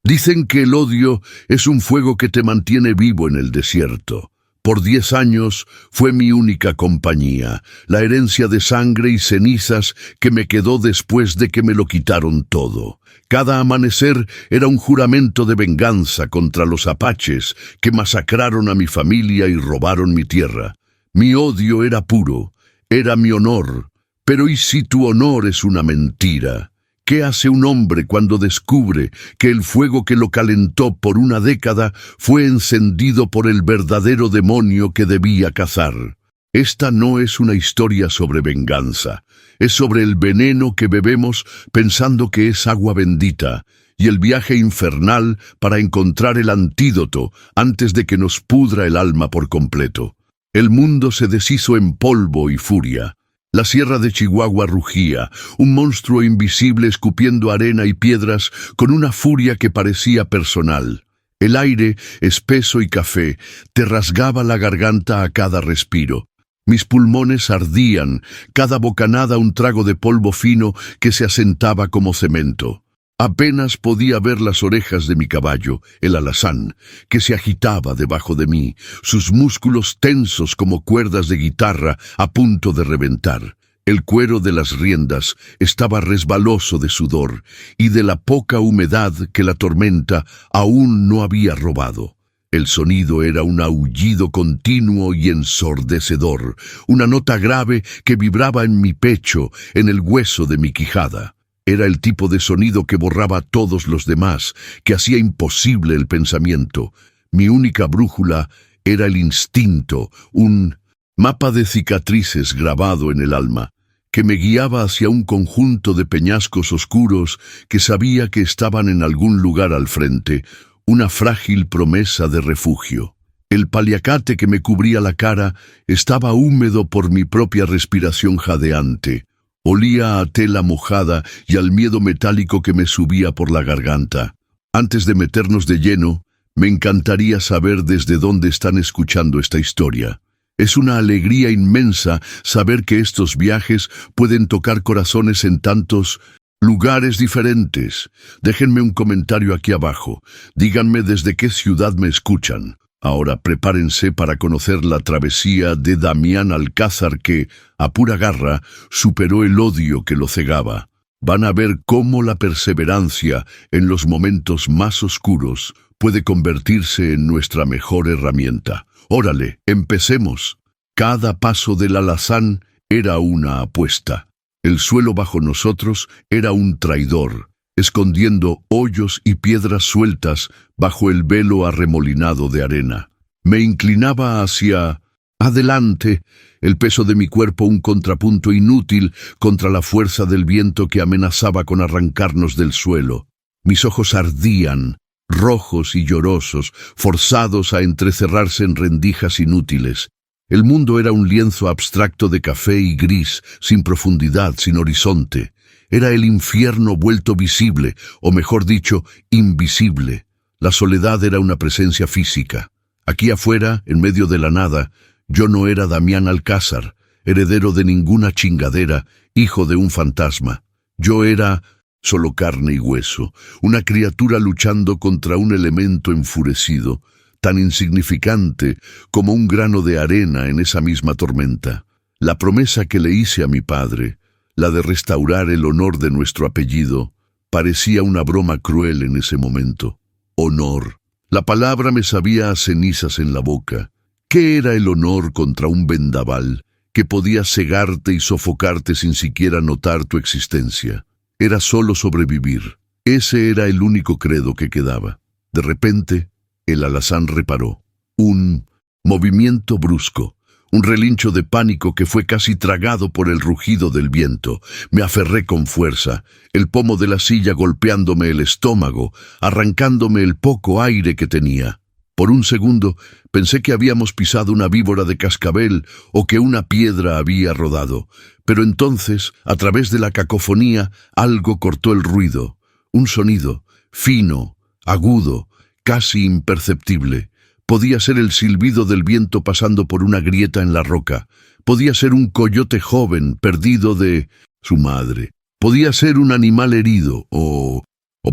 Dicen que el odio es un fuego que te mantiene vivo en el desierto. Por 10 años fue mi única compañía, la herencia de sangre y cenizas que me quedó después de que me lo quitaron todo. Cada amanecer era un juramento de venganza contra los apaches que masacraron a mi familia y robaron mi tierra. Mi odio era puro, era mi honor. Pero ¿y si tu honor es una mentira? ¿Qué hace un hombre cuando descubre que el fuego que lo calentó por una década fue encendido por el verdadero demonio que debía cazar? Esta no es una historia sobre venganza, es sobre el veneno que bebemos pensando que es agua bendita, y el viaje infernal para encontrar el antídoto antes de que nos pudra el alma por completo. El mundo se deshizo en polvo y furia. La sierra de Chihuahua rugía, un monstruo invisible escupiendo arena y piedras con una furia que parecía personal. El aire, espeso y café, te rasgaba la garganta a cada respiro. Mis pulmones ardían, cada bocanada un trago de polvo fino que se asentaba como cemento. Apenas podía ver las orejas de mi caballo, el alazán, que se agitaba debajo de mí, sus músculos tensos como cuerdas de guitarra a punto de reventar. El cuero de las riendas estaba resbaloso de sudor y de la poca humedad que la tormenta aún no había robado. El sonido era un aullido continuo y ensordecedor, una nota grave que vibraba en mi pecho, en el hueso de mi quijada. Era el tipo de sonido que borraba a todos los demás, que hacía imposible el pensamiento. Mi única brújula era el instinto, un mapa de cicatrices grabado en el alma, que me guiaba hacia un conjunto de peñascos oscuros que sabía que estaban en algún lugar al frente, una frágil promesa de refugio. El paliacate que me cubría la cara estaba húmedo por mi propia respiración jadeante. Olía a tela mojada y al miedo metálico que me subía por la garganta. Antes de meternos de lleno, me encantaría saber desde dónde están escuchando esta historia. Es una alegría inmensa saber que estos viajes pueden tocar corazones en tantos lugares diferentes. Déjenme un comentario aquí abajo. Díganme desde qué ciudad me escuchan. Ahora prepárense para conocer la travesía de Damián Alcázar que, a pura garra, superó el odio que lo cegaba. Van a ver cómo la perseverancia en los momentos más oscuros puede convertirse en nuestra mejor herramienta. Órale, empecemos. Cada paso del alazán era una apuesta. El suelo bajo nosotros era un traidor, escondiendo hoyos y piedras sueltas bajo el velo arremolinado de arena. Me inclinaba hacia adelante, el peso de mi cuerpo un contrapunto inútil contra la fuerza del viento que amenazaba con arrancarnos del suelo. Mis ojos ardían, rojos y llorosos, forzados a entrecerrarse en rendijas inútiles. El mundo era un lienzo abstracto de café y gris, sin profundidad, sin horizonte. Era el infierno vuelto visible, o mejor dicho, invisible. La soledad era una presencia física. Aquí afuera, en medio de la nada, yo no era Damián Alcázar, heredero de ninguna chingadera, hijo de un fantasma. Yo era solo carne y hueso, una criatura luchando contra un elemento enfurecido, tan insignificante como un grano de arena en esa misma tormenta. La promesa que le hice a mi padre, la de restaurar el honor de nuestro apellido, parecía una broma cruel en ese momento. Honor. La palabra me sabía a cenizas en la boca. ¿Qué era el honor contra un vendaval que podía cegarte y sofocarte sin siquiera notar tu existencia? Era solo sobrevivir. Ese era el único credo que quedaba. De repente, el alazán reparó. Un movimiento brusco. Un relincho de pánico que fue casi tragado por el rugido del viento. Me aferré con fuerza, el pomo de la silla golpeándome el estómago, arrancándome el poco aire que tenía. Por un segundo pensé que habíamos pisado una víbora de cascabel o que una piedra había rodado. Pero entonces, a través de la cacofonía, algo cortó el ruido. Un sonido, fino, agudo, casi imperceptible. Podía ser el silbido del viento pasando por una grieta en la roca. Podía ser un coyote joven perdido de su madre. Podía ser un animal herido o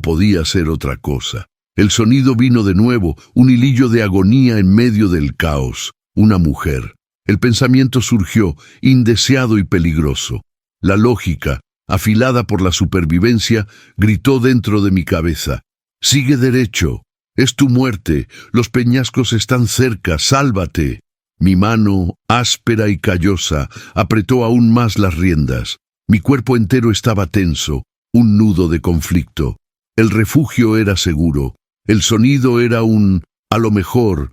podía ser otra cosa. El sonido vino de nuevo, un hilillo de agonía en medio del caos. Una mujer. El pensamiento surgió, indeseado y peligroso. La lógica, afilada por la supervivencia, gritó dentro de mi cabeza: «Sigue derecho. Es tu muerte. Los peñascos están cerca. Sálvate». Mi mano, áspera y callosa, apretó aún más las riendas. Mi cuerpo entero estaba tenso, un nudo de conflicto. El refugio era seguro. El sonido era a lo mejor,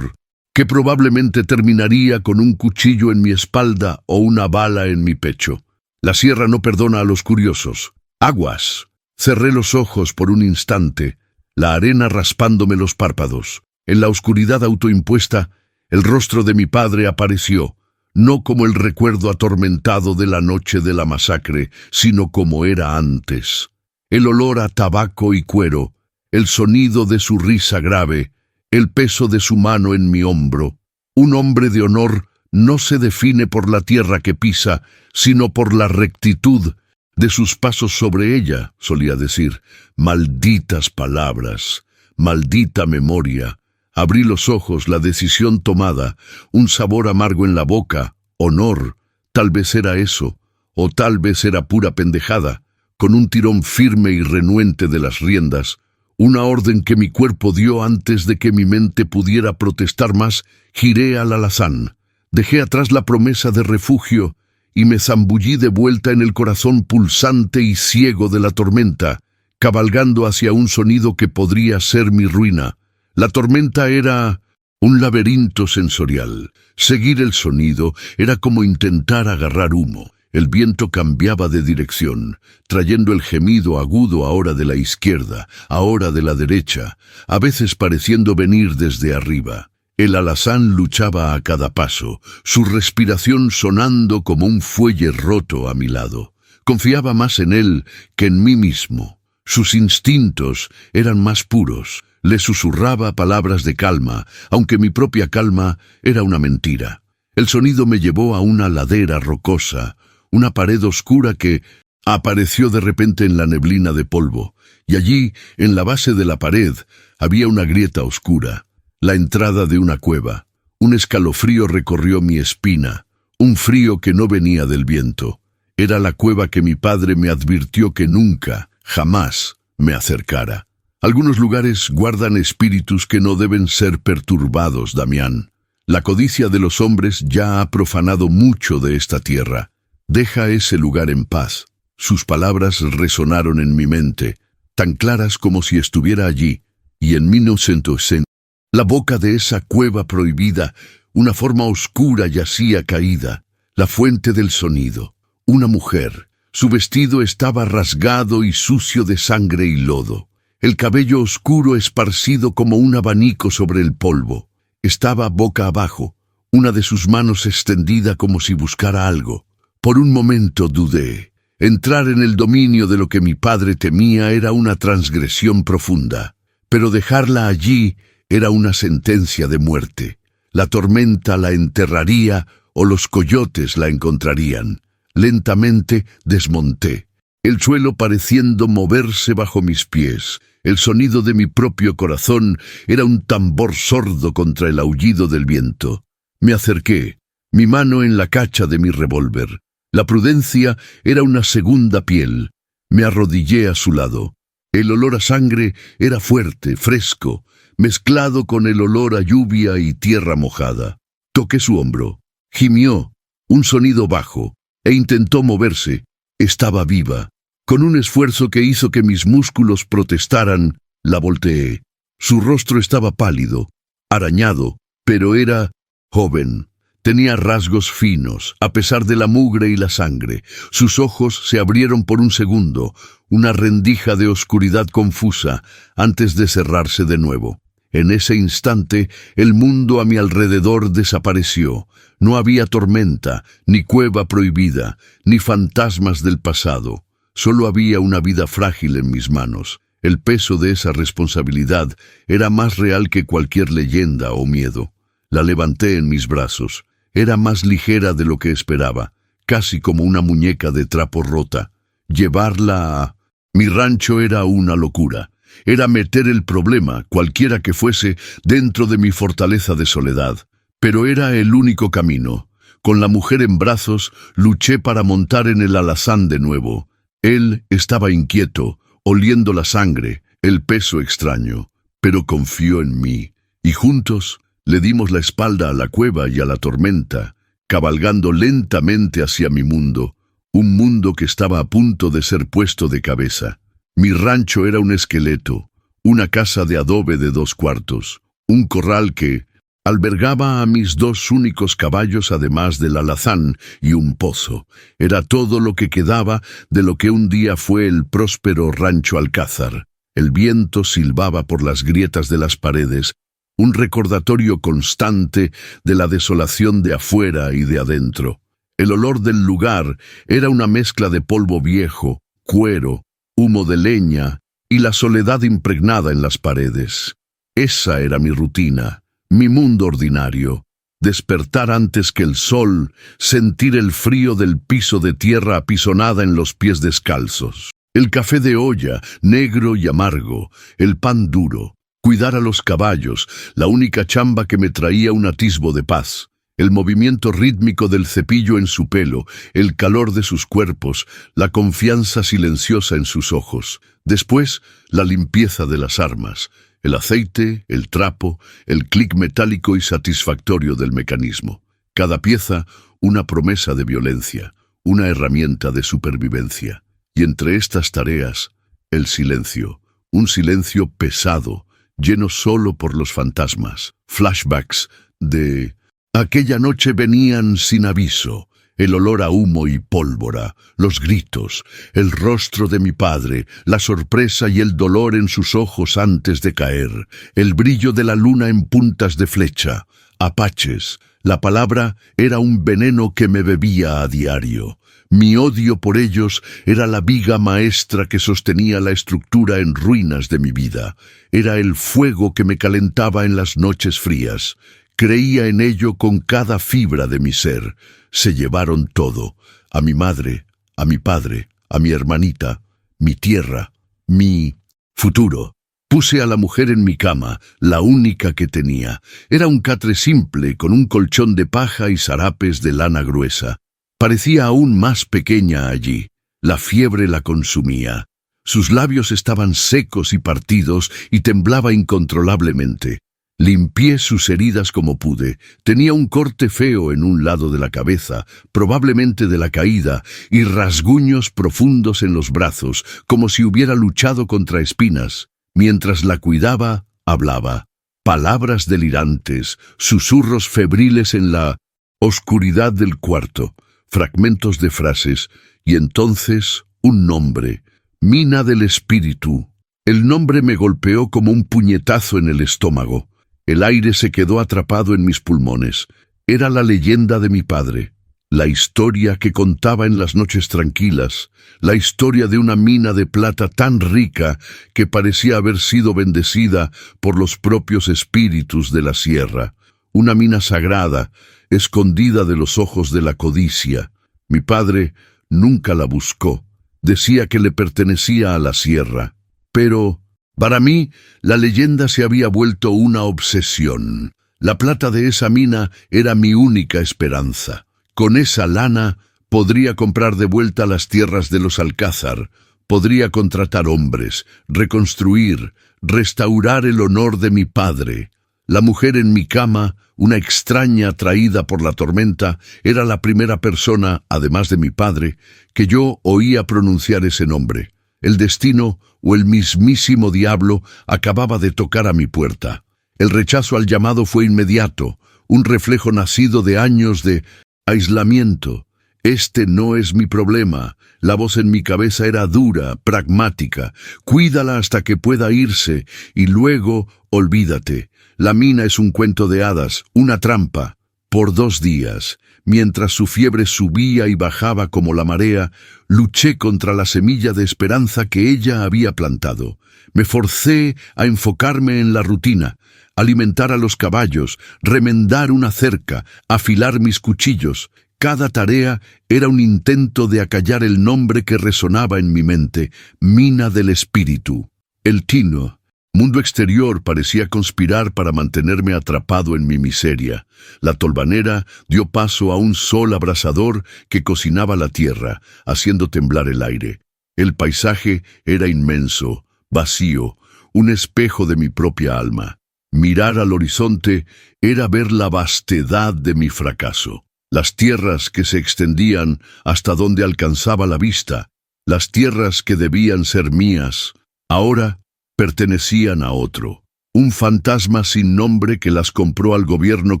que probablemente terminaría con un cuchillo en mi espalda o una bala en mi pecho. La sierra no perdona a los curiosos. ¡Aguas! Cerré los ojos por un instante, la arena raspándome los párpados. En la oscuridad autoimpuesta, el rostro de mi padre apareció, no como el recuerdo atormentado de la noche de la masacre, sino como era antes. El olor a tabaco y cuero, el sonido de su risa grave, el peso de su mano en mi hombro. Un hombre de honor no se define por la tierra que pisa, sino por la rectitud de sus pasos sobre ella, solía decir. Malditas palabras, maldita memoria. Abrí los ojos, la decisión tomada, un sabor amargo en la boca. Honor, tal vez era eso, o tal vez era pura pendejada. Con un tirón firme y renuente de las riendas, una orden que mi cuerpo dio antes de que mi mente pudiera protestar más, giré al alazán. Dejé atrás la promesa de refugio y me zambullí de vuelta en el corazón pulsante y ciego de la tormenta, cabalgando hacia un sonido que podría ser mi ruina. La tormenta era un laberinto sensorial. Seguir el sonido era como intentar agarrar humo. El viento cambiaba de dirección, trayendo el gemido agudo ahora de la izquierda, ahora de la derecha, a veces pareciendo venir desde arriba. El alazán luchaba a cada paso, su respiración sonando como un fuelle roto a mi lado. Confiaba más en él que en mí mismo. Sus instintos eran más puros. Le susurraba palabras de calma, aunque mi propia calma era una mentira. El sonido me llevó a una ladera rocosa, una pared oscura que apareció de repente en la neblina de polvo, y allí, en la base de la pared, había una grieta oscura, la entrada de una cueva. Un escalofrío recorrió mi espina, un frío que no venía del viento. Era la cueva que mi padre me advirtió que nunca, jamás, me acercara. Algunos lugares guardan espíritus que no deben ser perturbados, Damián. La codicia de los hombres ya ha profanado mucho de esta tierra. Deja ese lugar en paz. Sus palabras resonaron en mi mente, tan claras como si estuviera allí, y en 1960, la boca de esa cueva prohibida, una forma oscura yacía caída, la fuente del sonido. Una mujer. Su vestido estaba rasgado y sucio de sangre y lodo. El cabello oscuro esparcido como un abanico sobre el polvo. Estaba boca abajo, una de sus manos extendida como si buscara algo. Por un momento dudé. Entrar en el dominio de lo que mi padre temía era una transgresión profunda, pero dejarla allí era una sentencia de muerte. La tormenta la enterraría o los coyotes la encontrarían. Lentamente desmonté, el suelo pareciendo moverse bajo mis pies. El sonido de mi propio corazón era un tambor sordo contra el aullido del viento. Me acerqué, mi mano en la cacha de mi revólver. La prudencia era una segunda piel. Me arrodillé a su lado. El olor a sangre era fuerte, fresco, mezclado con el olor a lluvia y tierra mojada. Toqué su hombro. Gimió, un sonido bajo, e intentó moverse. Estaba viva. Con un esfuerzo que hizo que mis músculos protestaran, la volteé. Su rostro estaba pálido, arañado, pero era joven. Tenía rasgos finos, a pesar de la mugre y la sangre. Sus ojos se abrieron por un segundo, una rendija de oscuridad confusa, antes de cerrarse de nuevo. En ese instante, el mundo a mi alrededor desapareció. No había tormenta, ni cueva prohibida, ni fantasmas del pasado. Solo había una vida frágil en mis manos. El peso de esa responsabilidad era más real que cualquier leyenda o miedo. La levanté en mis brazos. Era más ligera de lo que esperaba, casi como una muñeca de trapo rota. Llevarla a mi rancho era una locura. era meter el problema, cualquiera que fuese, dentro de mi fortaleza de soledad. Pero era el único camino. Con la mujer en brazos, luché para montar en el alazán de nuevo. Él estaba inquieto, oliendo la sangre, el peso extraño, pero confió en mí. Y juntos le dimos la espalda a la cueva y a la tormenta, cabalgando lentamente hacia mi mundo, un mundo que estaba a punto de ser puesto de cabeza. Mi rancho era un esqueleto, una casa de adobe de 2 cuartos, un corral que albergaba a mis 2 únicos caballos además del alazán y un pozo. Era todo lo que quedaba de lo que un día fue el próspero rancho Alcázar. El viento silbaba por las grietas de las paredes, un recordatorio constante de la desolación de afuera y de adentro. El olor del lugar era una mezcla de polvo viejo, cuero, humo de leña y la soledad impregnada en las paredes. Esa era mi rutina. Mi mundo ordinario, despertar antes que el sol, sentir el frío del piso de tierra apisonada en los pies descalzos, el café de olla, negro y amargo, el pan duro, cuidar a los caballos, la única chamba que me traía un atisbo de paz, el movimiento rítmico del cepillo en su pelo, el calor de sus cuerpos, la confianza silenciosa en sus ojos, después la limpieza de las armas, el aceite, el trapo, el clic metálico y satisfactorio del mecanismo. Cada pieza, una promesa de violencia, una herramienta de supervivencia. Y entre estas tareas, el silencio. Un silencio pesado, lleno solo por los fantasmas. Flashbacks de aquella noche venían sin aviso. El olor a humo y pólvora, los gritos, el rostro de mi padre, la sorpresa y el dolor en sus ojos antes de caer, el brillo de la luna en puntas de flecha, apaches. La palabra era un veneno que me bebía a diario. Mi odio por ellos era la viga maestra que sostenía la estructura en ruinas de mi vida. Era el fuego que me calentaba en las noches frías. Creía en ello con cada fibra de mi ser. Se llevaron todo, a mi madre, a mi padre, a mi hermanita, mi tierra, mi futuro. Puse a la mujer en mi cama, la única que tenía. Era un catre simple, con un colchón de paja y sarapes de lana gruesa. Parecía aún más pequeña allí. La fiebre la consumía. Sus labios estaban secos y partidos y temblaba incontrolablemente. Limpié sus heridas como pude. Tenía un corte feo en un lado de la cabeza, probablemente de la caída, y rasguños profundos en los brazos, como si hubiera luchado contra espinas. Mientras la cuidaba, hablaba. Palabras delirantes, susurros febriles en la oscuridad del cuarto, fragmentos de frases, y entonces un nombre, Mina del Espíritu. El nombre me golpeó como un puñetazo en el estómago. El aire se quedó atrapado en mis pulmones. Era la leyenda de mi padre, la historia que contaba en las noches tranquilas, la historia de una mina de plata tan rica que parecía haber sido bendecida por los propios espíritus de la sierra. Una mina sagrada, escondida de los ojos de la codicia. Mi padre nunca la buscó. Decía que le pertenecía a la sierra. Pero para mí, la leyenda se había vuelto una obsesión. La plata de esa mina era mi única esperanza. Con esa lana podría comprar de vuelta las tierras de los Alcázar, podría contratar hombres, reconstruir, restaurar el honor de mi padre. La mujer en mi cama, una extraña atraída por la tormenta, era la primera persona, además de mi padre, que yo oía pronunciar ese nombre. El destino o el mismísimo diablo acababa de tocar a mi puerta. El rechazo al llamado fue inmediato, un reflejo nacido de años de aislamiento. Este no es mi problema. La voz en mi cabeza era dura, pragmática. Cuídala hasta que pueda irse y luego olvídate. La mina es un cuento de hadas, una trampa. Por 2 días, mientras su fiebre subía y bajaba como la marea, luché contra la semilla de esperanza que ella había plantado. Me forcé a enfocarme en la rutina, alimentar a los caballos, remendar una cerca, afilar mis cuchillos. Cada tarea era un intento de acallar el nombre que resonaba en mi mente, Mina del Espíritu. El tino, mundo exterior, parecía conspirar para mantenerme atrapado en mi miseria. La tolvanera dio paso a un sol abrasador que cocinaba la tierra, haciendo temblar el aire. El paisaje era inmenso, vacío, un espejo de mi propia alma. Mirar al horizonte era ver la vastedad de mi fracaso. Las tierras que se extendían hasta donde alcanzaba la vista, las tierras que debían ser mías, ahora pertenecían a otro. Un fantasma sin nombre que las compró al gobierno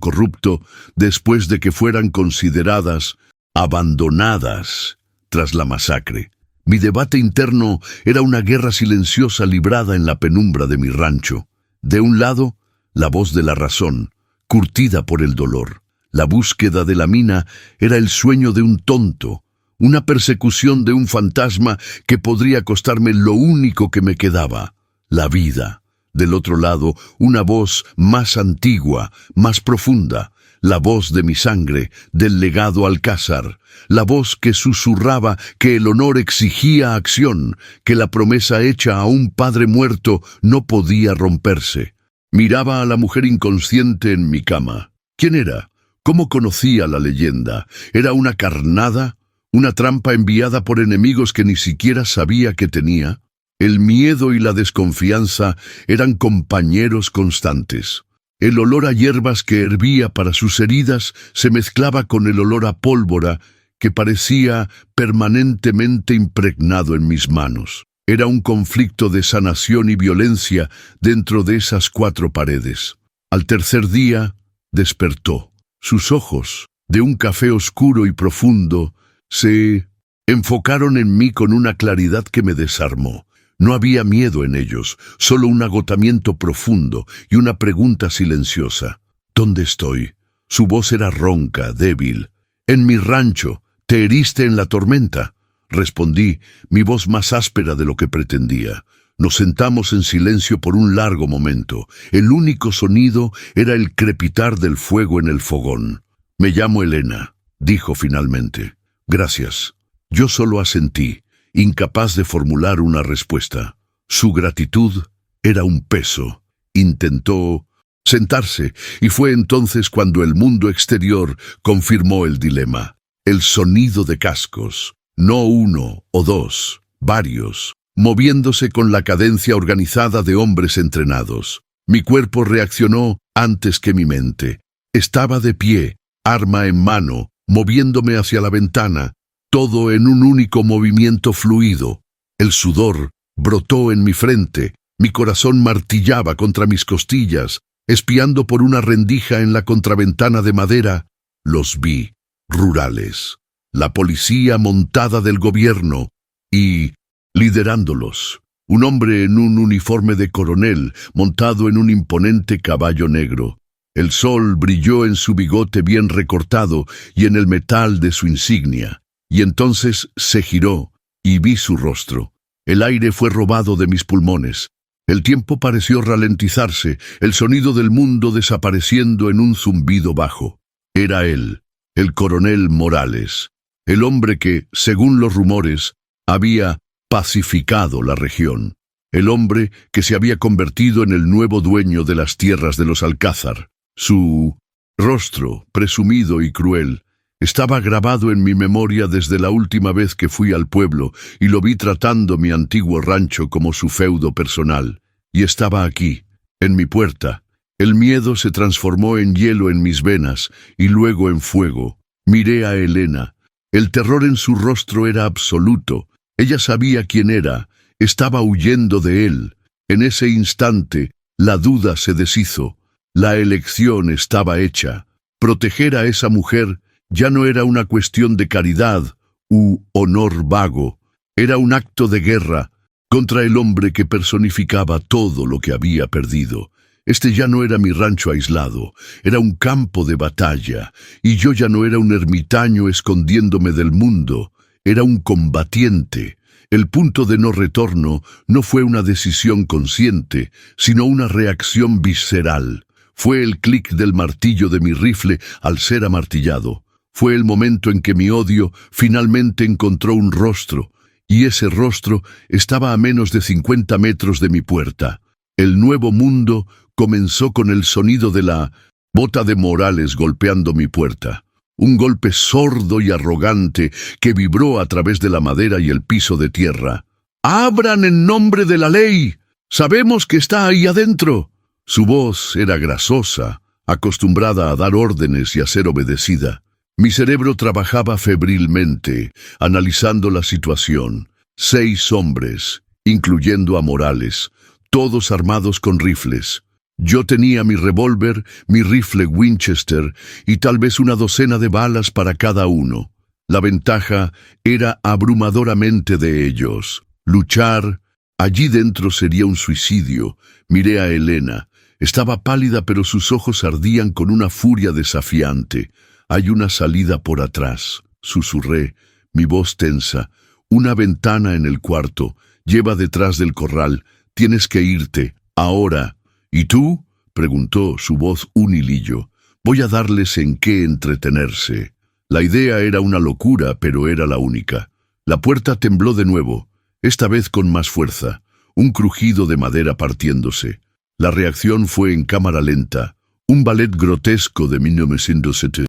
corrupto después de que fueran consideradas abandonadas tras la masacre. Mi debate interno era una guerra silenciosa librada en la penumbra de mi rancho. De un lado, la voz de la razón, curtida por el dolor. La búsqueda de la mina era el sueño de un tonto, una persecución de un fantasma que podría costarme lo único que me quedaba, la vida. Del otro lado, una voz más antigua, más profunda, la voz de mi sangre, del legado Alcázar, la voz que susurraba que el honor exigía acción, que la promesa hecha a un padre muerto no podía romperse. Miraba a la mujer inconsciente en mi cama. ¿Quién era? ¿Cómo conocía la leyenda? ¿Era una carnada? ¿Una trampa enviada por enemigos que ni siquiera sabía que tenía? El miedo y la desconfianza eran compañeros constantes. El olor a hierbas que hervía para sus heridas se mezclaba con el olor a pólvora que parecía permanentemente impregnado en mis manos. Era un conflicto de sanación y violencia dentro de esas 4 paredes. Al tercer día, despertó. Sus ojos, de un café oscuro y profundo, se enfocaron en mí con una claridad que me desarmó. No había miedo en ellos, solo un agotamiento profundo y una pregunta silenciosa. ¿Dónde estoy? Su voz era ronca, débil. En mi rancho. ¿Te heriste en la tormenta? Respondí, mi voz más áspera de lo que pretendía. Nos sentamos en silencio por un largo momento. El único sonido era el crepitar del fuego en el fogón. Me llamo Elena, dijo finalmente. Gracias. Yo solo asentí, incapaz de formular una respuesta. Su gratitud era un peso. Intentó sentarse, y fue entonces cuando el mundo exterior confirmó el dilema. El sonido de cascos, no 1 o 2, varios, moviéndose con la cadencia organizada de hombres entrenados. Mi cuerpo reaccionó antes que mi mente. Estaba de pie, arma en mano, moviéndome hacia la ventana, todo en un único movimiento fluido. El sudor brotó en mi frente, mi corazón martillaba contra mis costillas, espiando por una rendija en la contraventana de madera. Los vi, rurales, la policía montada del gobierno y, liderándolos, un hombre en un uniforme de coronel montado en un imponente caballo negro. El sol brilló en su bigote bien recortado y en el metal de su insignia, y entonces se giró y vi su rostro. El aire fue robado de mis pulmones. El tiempo pareció ralentizarse, el sonido del mundo desapareciendo en un zumbido bajo. Era él, el coronel Morales, el hombre que, según los rumores, había pacificado la región, el hombre que se había convertido en el nuevo dueño de las tierras de los Alcázar. Su rostro, presumido y cruel, estaba grabado en mi memoria desde la última vez que fui al pueblo y lo vi tratando mi antiguo rancho como su feudo personal. Y estaba aquí, en mi puerta. El miedo se transformó en hielo en mis venas y luego en fuego. Miré a Elena. El terror en su rostro era absoluto. Ella sabía quién era. Estaba huyendo de él. En ese instante, la duda se deshizo. La elección estaba hecha. Proteger a esa mujer ya no era una cuestión de caridad u honor vago. Era un acto de guerra contra el hombre que personificaba todo lo que había perdido. Este ya no era mi rancho aislado, era un campo de batalla, y yo ya no era un ermitaño escondiéndome del mundo, era un combatiente. El punto de no retorno no fue una decisión consciente, sino una reacción visceral. Fue el clic del martillo de mi rifle al ser amartillado. Fue el momento en que mi odio finalmente encontró un rostro, y ese rostro estaba a menos de 50 metros de mi puerta. El nuevo mundo comenzó con el sonido de la bota de Morales golpeando mi puerta. Un golpe sordo y arrogante que vibró a través de la madera y el piso de tierra. ¡Abran en nombre de la ley! ¡Sabemos que está ahí adentro! Su voz era grasosa, acostumbrada a dar órdenes y a ser obedecida. Mi cerebro trabajaba febrilmente, analizando la situación. 6 hombres, incluyendo a Morales, todos armados con rifles. Yo tenía mi revólver, mi rifle Winchester y tal vez una docena de balas para cada uno. La ventaja era abrumadoramente de ellos. Luchar allí dentro sería un suicidio. Miré a Elena. Estaba pálida, pero sus ojos ardían con una furia desafiante. «Hay una salida por atrás», susurré, mi voz tensa. «Una ventana en el cuarto. Lleva detrás del corral. Tienes que irte. Ahora». «¿Y tú?», preguntó, su voz un hilillo. «Voy a darles en qué entretenerse». La idea era una locura, pero era la única. La puerta tembló de nuevo, esta vez con más fuerza. Un crujido de madera partiéndose. La reacción fue en cámara lenta. Un ballet grotesco de 1907.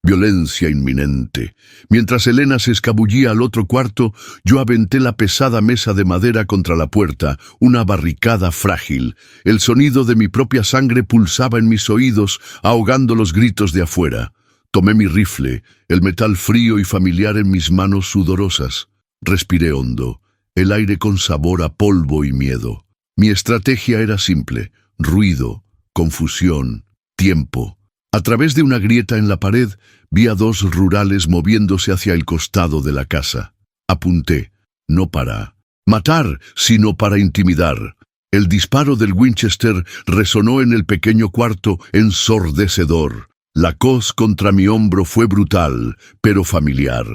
Violencia inminente. Mientras Elena se escabullía al otro cuarto, yo aventé la pesada mesa de madera contra la puerta, una barricada frágil. El sonido de mi propia sangre pulsaba en mis oídos, ahogando los gritos de afuera. Tomé mi rifle, el metal frío y familiar en mis manos sudorosas. Respiré hondo, el aire con sabor a polvo y miedo. Mi estrategia era simple: ruido, confusión, tiempo. A través de una grieta en la pared, vi a 2 rurales moviéndose hacia el costado de la casa. Apunté, no para matar, sino para intimidar. El disparo del Winchester resonó en el pequeño cuarto, ensordecedor. La hoz contra mi hombro fue brutal, pero familiar.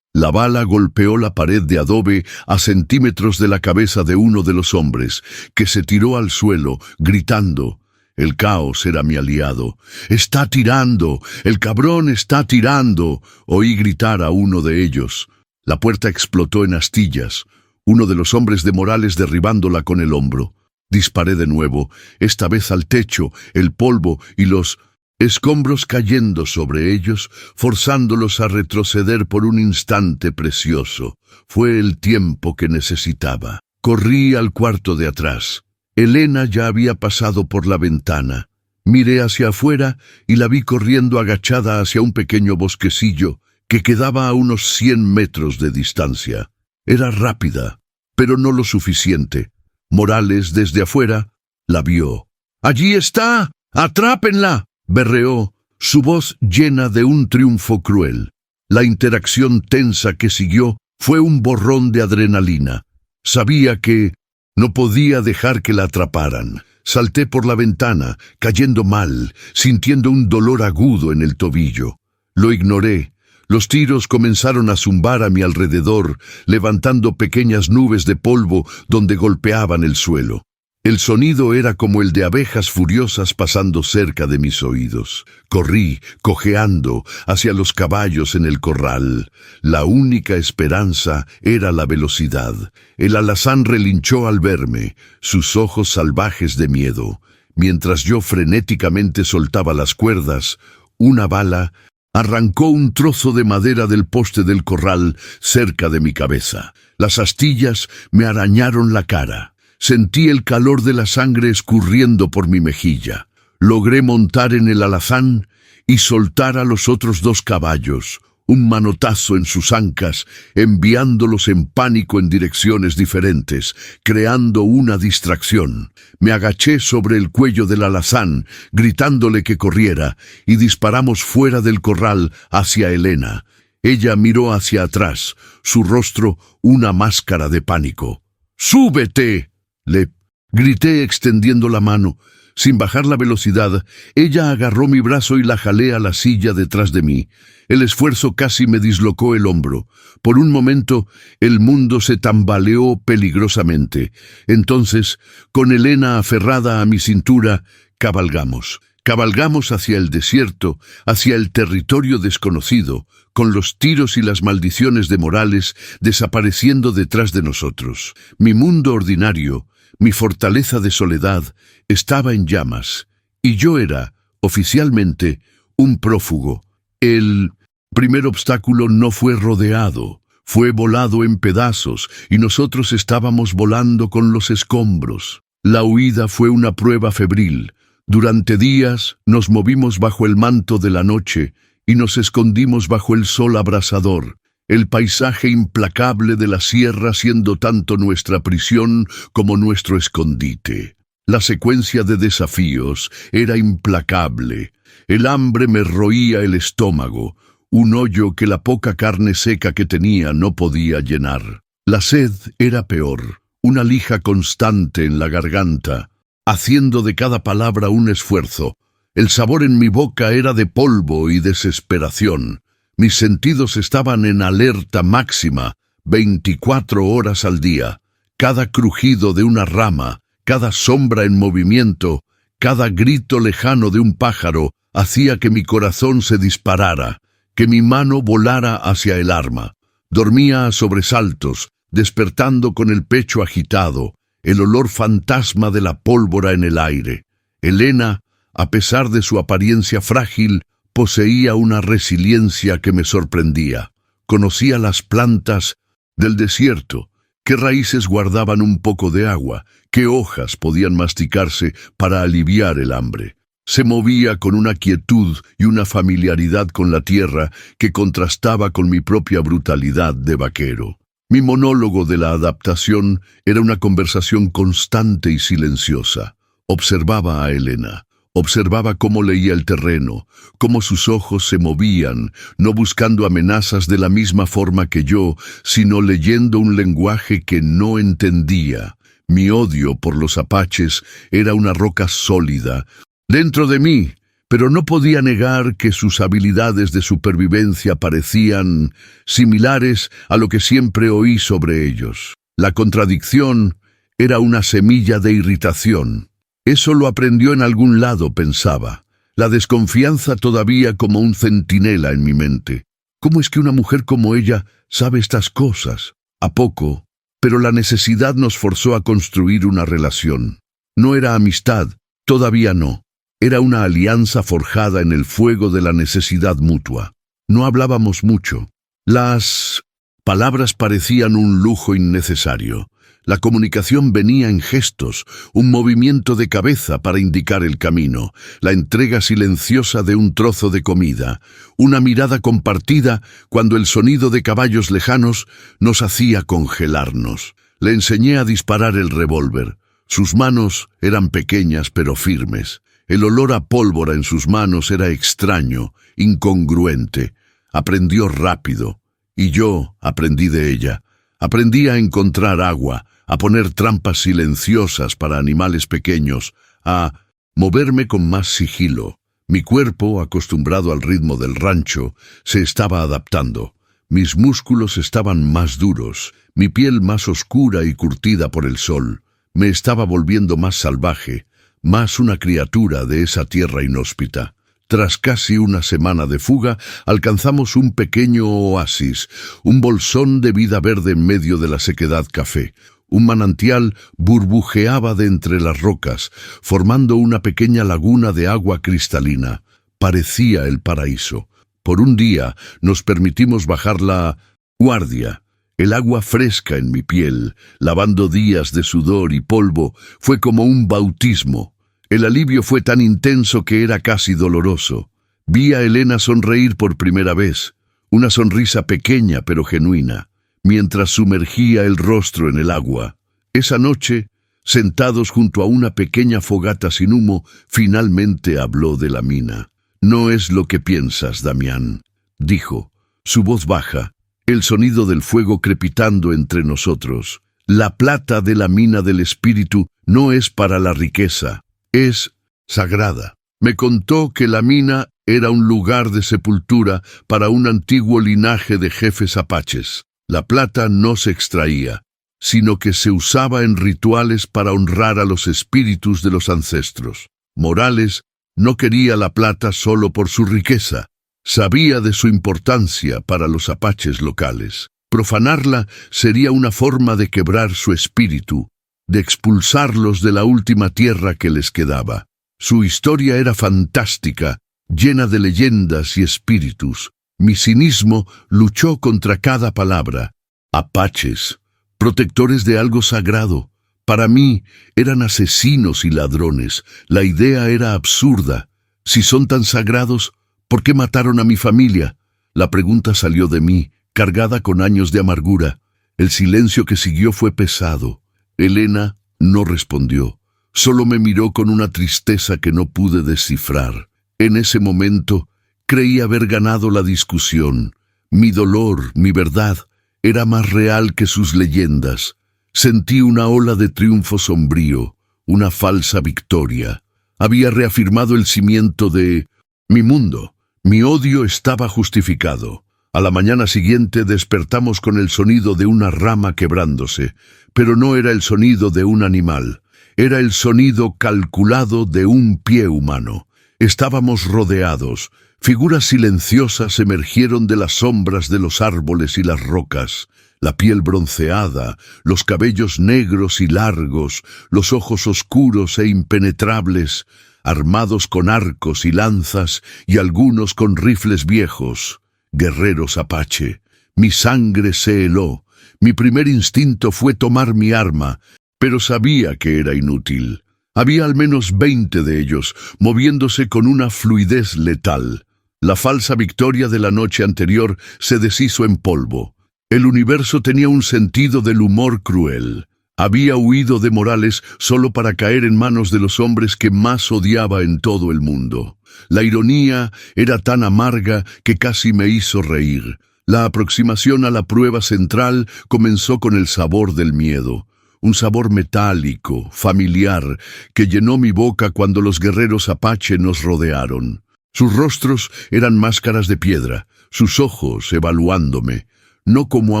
La bala golpeó la pared de adobe a centímetros de la cabeza de uno de los hombres, que se tiró al suelo, gritando. El caos era mi aliado. «¡Está tirando! ¡El cabrón está tirando!», oí gritar a uno de ellos. La puerta explotó en astillas, uno de los hombres de Morales derribándola con el hombro. Disparé de nuevo, esta vez al techo, el polvo y los escombros cayendo sobre ellos, forzándolos a retroceder por un instante precioso. Fue el tiempo que necesitaba. Corrí al cuarto de atrás. Elena ya había pasado por la ventana. Miré hacia afuera y la vi corriendo agachada hacia un pequeño bosquecillo que quedaba a unos 100 metros de distancia. Era rápida, pero no lo suficiente. Morales, desde afuera, la vio. «¡Allí está! ¡Atrápenla!», berreó, su voz llena de un triunfo cruel. La interacción tensa que siguió fue un borrón de adrenalina. Sabía que no podía dejar que la atraparan. Salté por la ventana, cayendo mal, sintiendo un dolor agudo en el tobillo. Lo ignoré. Los tiros comenzaron a zumbar a mi alrededor, levantando pequeñas nubes de polvo donde golpeaban el suelo. El sonido era como el de abejas furiosas pasando cerca de mis oídos. Corrí, cojeando, hacia los caballos en el corral. La única esperanza era la velocidad. El alazán relinchó al verme, sus ojos salvajes de miedo. Mientras yo frenéticamente soltaba las cuerdas, una bala arrancó un trozo de madera del poste del corral cerca de mi cabeza. Las astillas me arañaron la cara. Sentí el calor de la sangre escurriendo por mi mejilla. Logré montar en el alazán y soltar a los otros 2 caballos, un manotazo en sus ancas, enviándolos en pánico en direcciones diferentes, creando una distracción. Me agaché sobre el cuello del alazán, gritándole que corriera, y disparamos fuera del corral hacia Elena. Ella miró hacia atrás, su rostro una máscara de pánico. «¡Súbete!», le grité extendiendo la mano. Sin bajar la velocidad, ella agarró mi brazo y la jalé a la silla detrás de mí. El esfuerzo casi me dislocó el hombro. Por un momento, el mundo se tambaleó peligrosamente. Entonces, con Elena aferrada a mi cintura, cabalgamos. Cabalgamos hacia el desierto, hacia el territorio desconocido, con los tiros y las maldiciones de Morales desapareciendo detrás de nosotros. Mi mundo ordinario, mi fortaleza de soledad, estaba en llamas, y yo era, oficialmente, un prófugo. El primer obstáculo no fue rodeado, fue volado en pedazos, y nosotros estábamos volando con los escombros. La huida fue una prueba febril. Durante días nos movimos bajo el manto de la noche y nos escondimos bajo el sol abrasador, el paisaje implacable de la sierra siendo tanto nuestra prisión como nuestro escondite. La secuencia de desafíos era implacable. El hambre me roía el estómago, un hoyo que la poca carne seca que tenía no podía llenar. La sed era peor, una lija constante en la garganta, haciendo de cada palabra un esfuerzo. El sabor en mi boca era de polvo y desesperación. Mis sentidos estaban en alerta máxima, 24 horas al día. Cada crujido de una rama, cada sombra en movimiento, cada grito lejano de un pájaro hacía que mi corazón se disparara, que mi mano volara hacia el arma. Dormía a sobresaltos, despertando con el pecho agitado, el olor fantasma de la pólvora en el aire. Elena, a pesar de su apariencia frágil, poseía una resiliencia que me sorprendía. Conocía las plantas del desierto, qué raíces guardaban un poco de agua, qué hojas podían masticarse para aliviar el hambre. Se movía con una quietud y una familiaridad con la tierra que contrastaba con mi propia brutalidad de vaquero. Mi monólogo de la adaptación era una conversación constante y silenciosa. Observaba a Elena, observaba cómo leía el terreno, cómo sus ojos se movían, no buscando amenazas de la misma forma que yo, sino leyendo un lenguaje que no entendía. Mi odio por los apaches era una roca sólida dentro de mí, pero no podía negar que sus habilidades de supervivencia parecían similares a lo que siempre oí sobre ellos. La contradicción era una semilla de irritación. Eso lo aprendió en algún lado, pensaba. La desconfianza todavía como un centinela en mi mente. ¿Cómo es que una mujer como ella sabe estas cosas? A poco, pero la necesidad nos forzó a construir una relación. No era amistad, todavía no. Era una alianza forjada en el fuego de la necesidad mutua. No hablábamos mucho. Las palabras parecían un lujo innecesario. La comunicación venía en gestos, un movimiento de cabeza para indicar el camino, la entrega silenciosa de un trozo de comida, una mirada compartida cuando el sonido de caballos lejanos nos hacía congelarnos. Le enseñé a disparar el revólver. Sus manos eran pequeñas pero firmes. El olor a pólvora en sus manos era extraño, incongruente. Aprendió rápido, y yo aprendí de ella. Aprendí a encontrar agua, a poner trampas silenciosas para animales pequeños, a moverme con más sigilo. Mi cuerpo, acostumbrado al ritmo del rancho, se estaba adaptando. Mis músculos estaban más duros, mi piel más oscura y curtida por el sol. Me estaba volviendo más salvaje, más una criatura de esa tierra inhóspita. Tras casi una semana de fuga, alcanzamos un pequeño oasis, un bolsón de vida verde en medio de la sequedad café. Un manantial burbujeaba de entre las rocas, formando una pequeña laguna de agua cristalina. Parecía el paraíso. Por un día nos permitimos bajar la guardia. El agua fresca en mi piel, lavando días de sudor y polvo, fue como un bautismo. El alivio fue tan intenso que era casi doloroso. Vi a Elena sonreír por primera vez, una sonrisa pequeña pero genuina, mientras sumergía el rostro en el agua. Esa noche, sentados junto a una pequeña fogata sin humo, finalmente habló de la mina. «No es lo que piensas, Damián», dijo, su voz baja, el sonido del fuego crepitando entre nosotros. «La plata de la mina del espíritu no es para la riqueza, es sagrada». Me contó que la mina era un lugar de sepultura para un antiguo linaje de jefes apaches. La plata no se extraía, sino que se usaba en rituales para honrar a los espíritus de los ancestros. Morales No quería la plata solo por su riqueza. Sabía de su importancia para los apaches locales. Profanarla sería una forma de quebrar su espíritu, de expulsarlos de la última tierra que les quedaba. Su historia era fantástica, llena de leyendas y espíritus. Mi cinismo luchó contra cada palabra. Apaches, protectores de algo sagrado. Para mí eran asesinos y ladrones. La idea era absurda. Si son tan sagrados, ¿por qué mataron a mi familia? La pregunta salió de mí, cargada con años de amargura. El silencio que siguió fue pesado. Elena no respondió. Solo me miró con una tristeza que no pude descifrar. En ese momento, creí haber ganado la discusión. Mi dolor, mi verdad, era más real que sus leyendas. Sentí una ola de triunfo sombrío, una falsa victoria. Había reafirmado el cimiento de mi mundo. Mi odio estaba justificado. A la mañana siguiente despertamos con el sonido de una rama quebrándose, pero no era el sonido de un animal. Era el sonido calculado de un pie humano. Estábamos rodeados. Figuras silenciosas emergieron de las sombras de los árboles y las rocas. La piel bronceada, los cabellos negros y largos, los ojos oscuros e impenetrables, armados con arcos y lanzas y algunos con rifles viejos. Guerreros apache. Mi sangre se heló. Mi primer instinto fue tomar mi arma, pero sabía que era inútil. Había al menos 20 de ellos, moviéndose con una fluidez letal. La falsa victoria de la noche anterior se deshizo en polvo. El universo tenía un sentido del humor cruel. Había huido de Morales solo para caer en manos de los hombres que más odiaba en todo el mundo. La ironía era tan amarga que casi me hizo reír. La aproximación a la prueba central comenzó con el sabor del miedo. Un sabor metálico, familiar, que llenó mi boca cuando los guerreros apache nos rodearon. Sus rostros eran máscaras de piedra, sus ojos evaluándome, no como a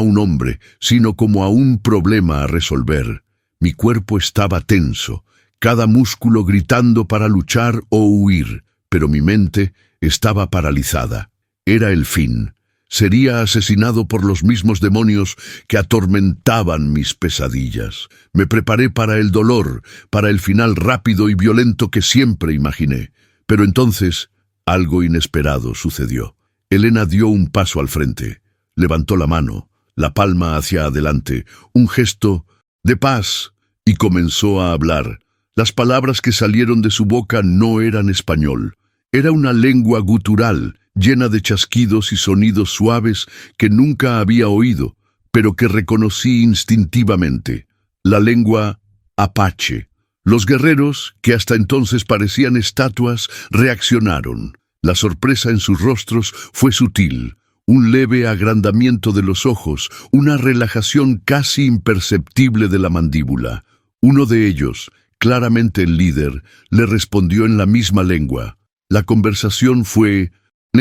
un hombre, sino como a un problema a resolver. Mi cuerpo estaba tenso, cada músculo gritando para luchar o huir, pero mi mente estaba paralizada. Era el fin. Sería asesinado por los mismos demonios que atormentaban mis pesadillas. Me preparé para el dolor, para el final rápido y violento que siempre imaginé. Pero entonces, algo inesperado sucedió. Elena dio un paso al frente. Levantó la mano, la palma hacia adelante, un gesto de paz, y comenzó a hablar. Las palabras que salieron de su boca no eran español. Era una lengua gutural, llena de chasquidos y sonidos suaves que nunca había oído, pero que reconocí instintivamente. La lengua apache. Los guerreros, que hasta entonces parecían estatuas, reaccionaron. La sorpresa en sus rostros fue sutil. Un leve agrandamiento de los ojos, una relajación casi imperceptible de la mandíbula. Uno de ellos, claramente el líder, le respondió en la misma lengua. La conversación fue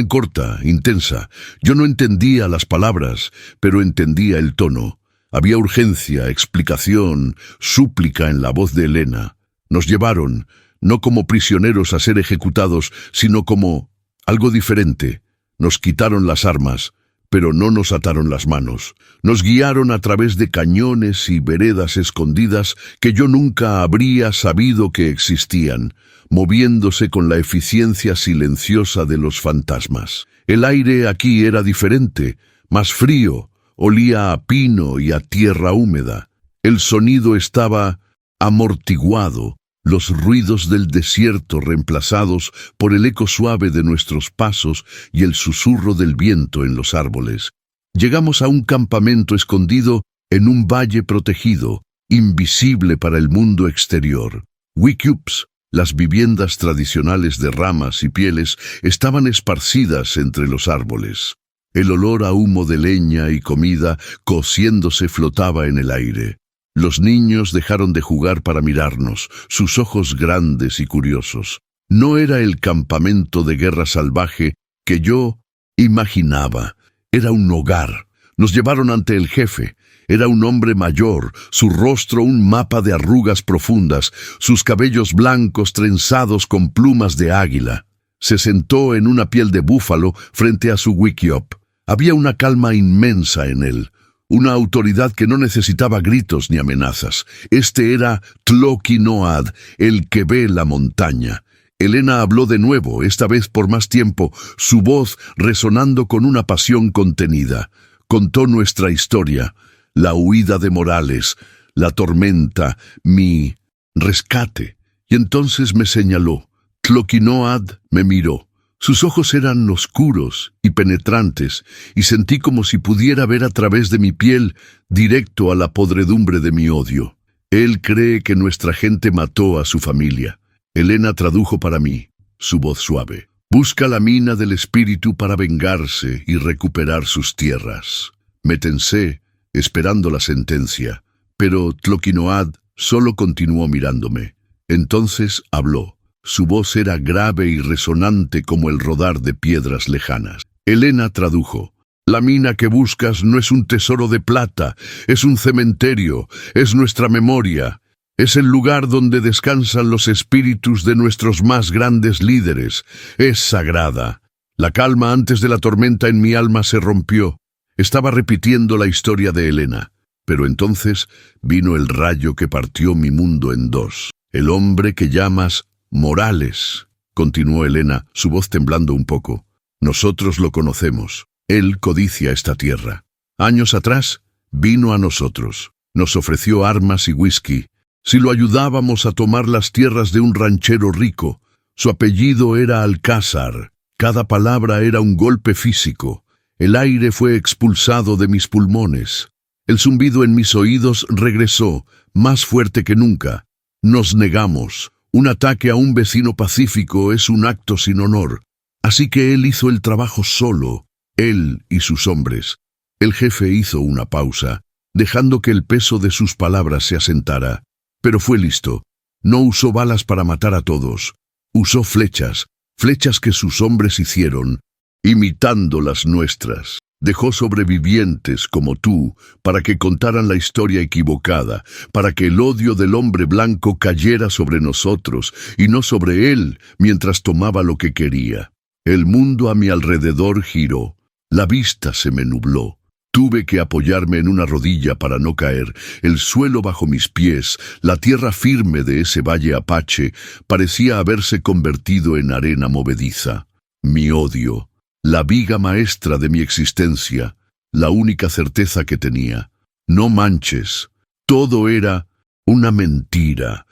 corta, intensa. Yo no entendía las palabras, pero entendía el tono. Había urgencia, explicación, súplica en la voz de Elena. Nos llevaron, no como prisioneros a ser ejecutados, sino como algo diferente. Nos quitaron las armas, pero no nos ataron las manos. Nos guiaron a través de cañones y veredas escondidas que yo nunca habría sabido que existían, moviéndose con la eficiencia silenciosa de los fantasmas. El aire aquí era diferente, más frío, olía a pino y a tierra húmeda. El sonido estaba amortiguado, los ruidos del desierto reemplazados por el eco suave de nuestros pasos y el susurro del viento en los árboles. Llegamos a un campamento escondido en un valle protegido, invisible para el mundo exterior. Wickiups, las viviendas tradicionales de ramas y pieles, estaban esparcidas entre los árboles. El olor a humo de leña y comida cociéndose flotaba en el aire. Los niños dejaron de jugar para mirarnos, sus ojos grandes y curiosos. No era el campamento de guerra salvaje que yo imaginaba. Era un hogar. Nos llevaron ante el jefe. Era un hombre mayor, su rostro un mapa de arrugas profundas, sus cabellos blancos trenzados con plumas de águila. Se sentó en una piel de búfalo frente a su wickiup. Había una calma inmensa en él, una autoridad que no necesitaba gritos ni amenazas. Este era Tlöqui-Noad, el que ve la montaña. Elena habló de nuevo, esta vez por más tiempo, su voz resonando con una pasión contenida. Contó nuestra historia, la huida de Morales, la tormenta, mi rescate. Y entonces me señaló. Tlöqui-Noad me miró. Sus ojos eran oscuros y penetrantes, y sentí como si pudiera ver a través de mi piel, directo a la podredumbre de mi odio. Él cree que nuestra gente mató a su familia. Elena tradujo para mí, su voz suave. Busca la mina del espíritu para vengarse y recuperar sus tierras. Me tensé, esperando la sentencia, pero Tlöqui-Noad solo continuó mirándome. Entonces habló. Su voz era grave y resonante como el rodar de piedras lejanas. Elena tradujo. La mina que buscas no es un tesoro de plata, es un cementerio, es nuestra memoria. Es el lugar donde descansan los espíritus de nuestros más grandes líderes. Es sagrada. La calma antes de la tormenta en mi alma se rompió. Estaba repitiendo la historia de Elena. Pero entonces vino el rayo que partió mi mundo en dos. El hombre que llamas Morales, continuó Elena, su voz temblando un poco. Nosotros lo conocemos. Él codicia esta tierra. Años atrás vino a nosotros. Nos ofreció armas y whisky. Si lo ayudábamos a tomar las tierras de un ranchero rico, su apellido era Alcázar. Cada palabra era un golpe físico. El aire fue expulsado de mis pulmones. El zumbido en mis oídos regresó, más fuerte que nunca. Nos negamos. Un ataque a un vecino pacífico es un acto sin honor. Así que él hizo el trabajo solo, él y sus hombres. El jefe hizo una pausa, dejando que el peso de sus palabras se asentara. Pero fue listo. No usó balas para matar a todos. Usó flechas, flechas que sus hombres hicieron, imitando las nuestras. Dejó sobrevivientes como tú para que contaran la historia equivocada, para que el odio del hombre blanco cayera sobre nosotros y no sobre él mientras tomaba lo que quería. El mundo a mi alrededor giró. La vista se me nubló. Tuve que apoyarme en una rodilla para no caer. El suelo bajo mis pies, la tierra firme de ese valle apache, parecía haberse convertido en arena movediza. Mi odio, la viga maestra de mi existencia, la única certeza que tenía. No manches. Todo era una mentira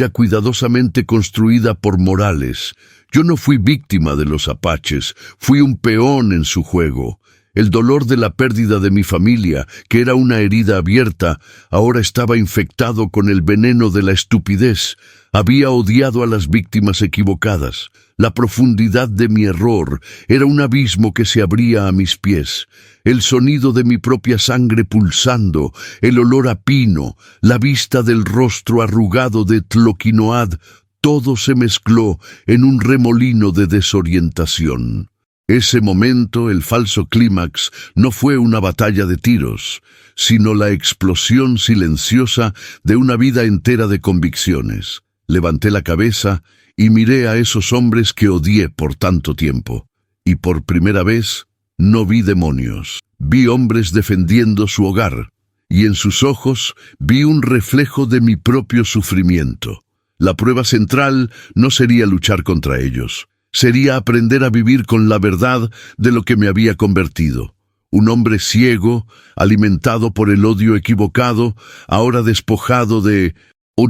cuidadosamente construida por Morales. Yo no fui víctima de los apaches, fui un peón en su juego. El dolor de la pérdida de mi familia, que era una herida abierta, ahora estaba infectado con el veneno de la estupidez. Había odiado a las víctimas equivocadas. La profundidad de mi error era un abismo que se abría a mis pies. El sonido de mi propia sangre pulsando, el olor a pino, la vista del rostro arrugado de Tlöqui-Noad, todo se mezcló en un remolino de desorientación. Ese momento, el falso clímax, no fue una batalla de tiros, sino la explosión silenciosa de una vida entera de convicciones. Levanté la cabeza y miré a esos hombres que odié por tanto tiempo. Y por primera vez, no vi demonios. Vi hombres defendiendo su hogar, y en sus ojos vi un reflejo de mi propio sufrimiento. La prueba central no sería luchar contra ellos. Sería aprender a vivir con la verdad de lo que me había convertido. Un hombre ciego, alimentado por el odio equivocado, ahora despojado de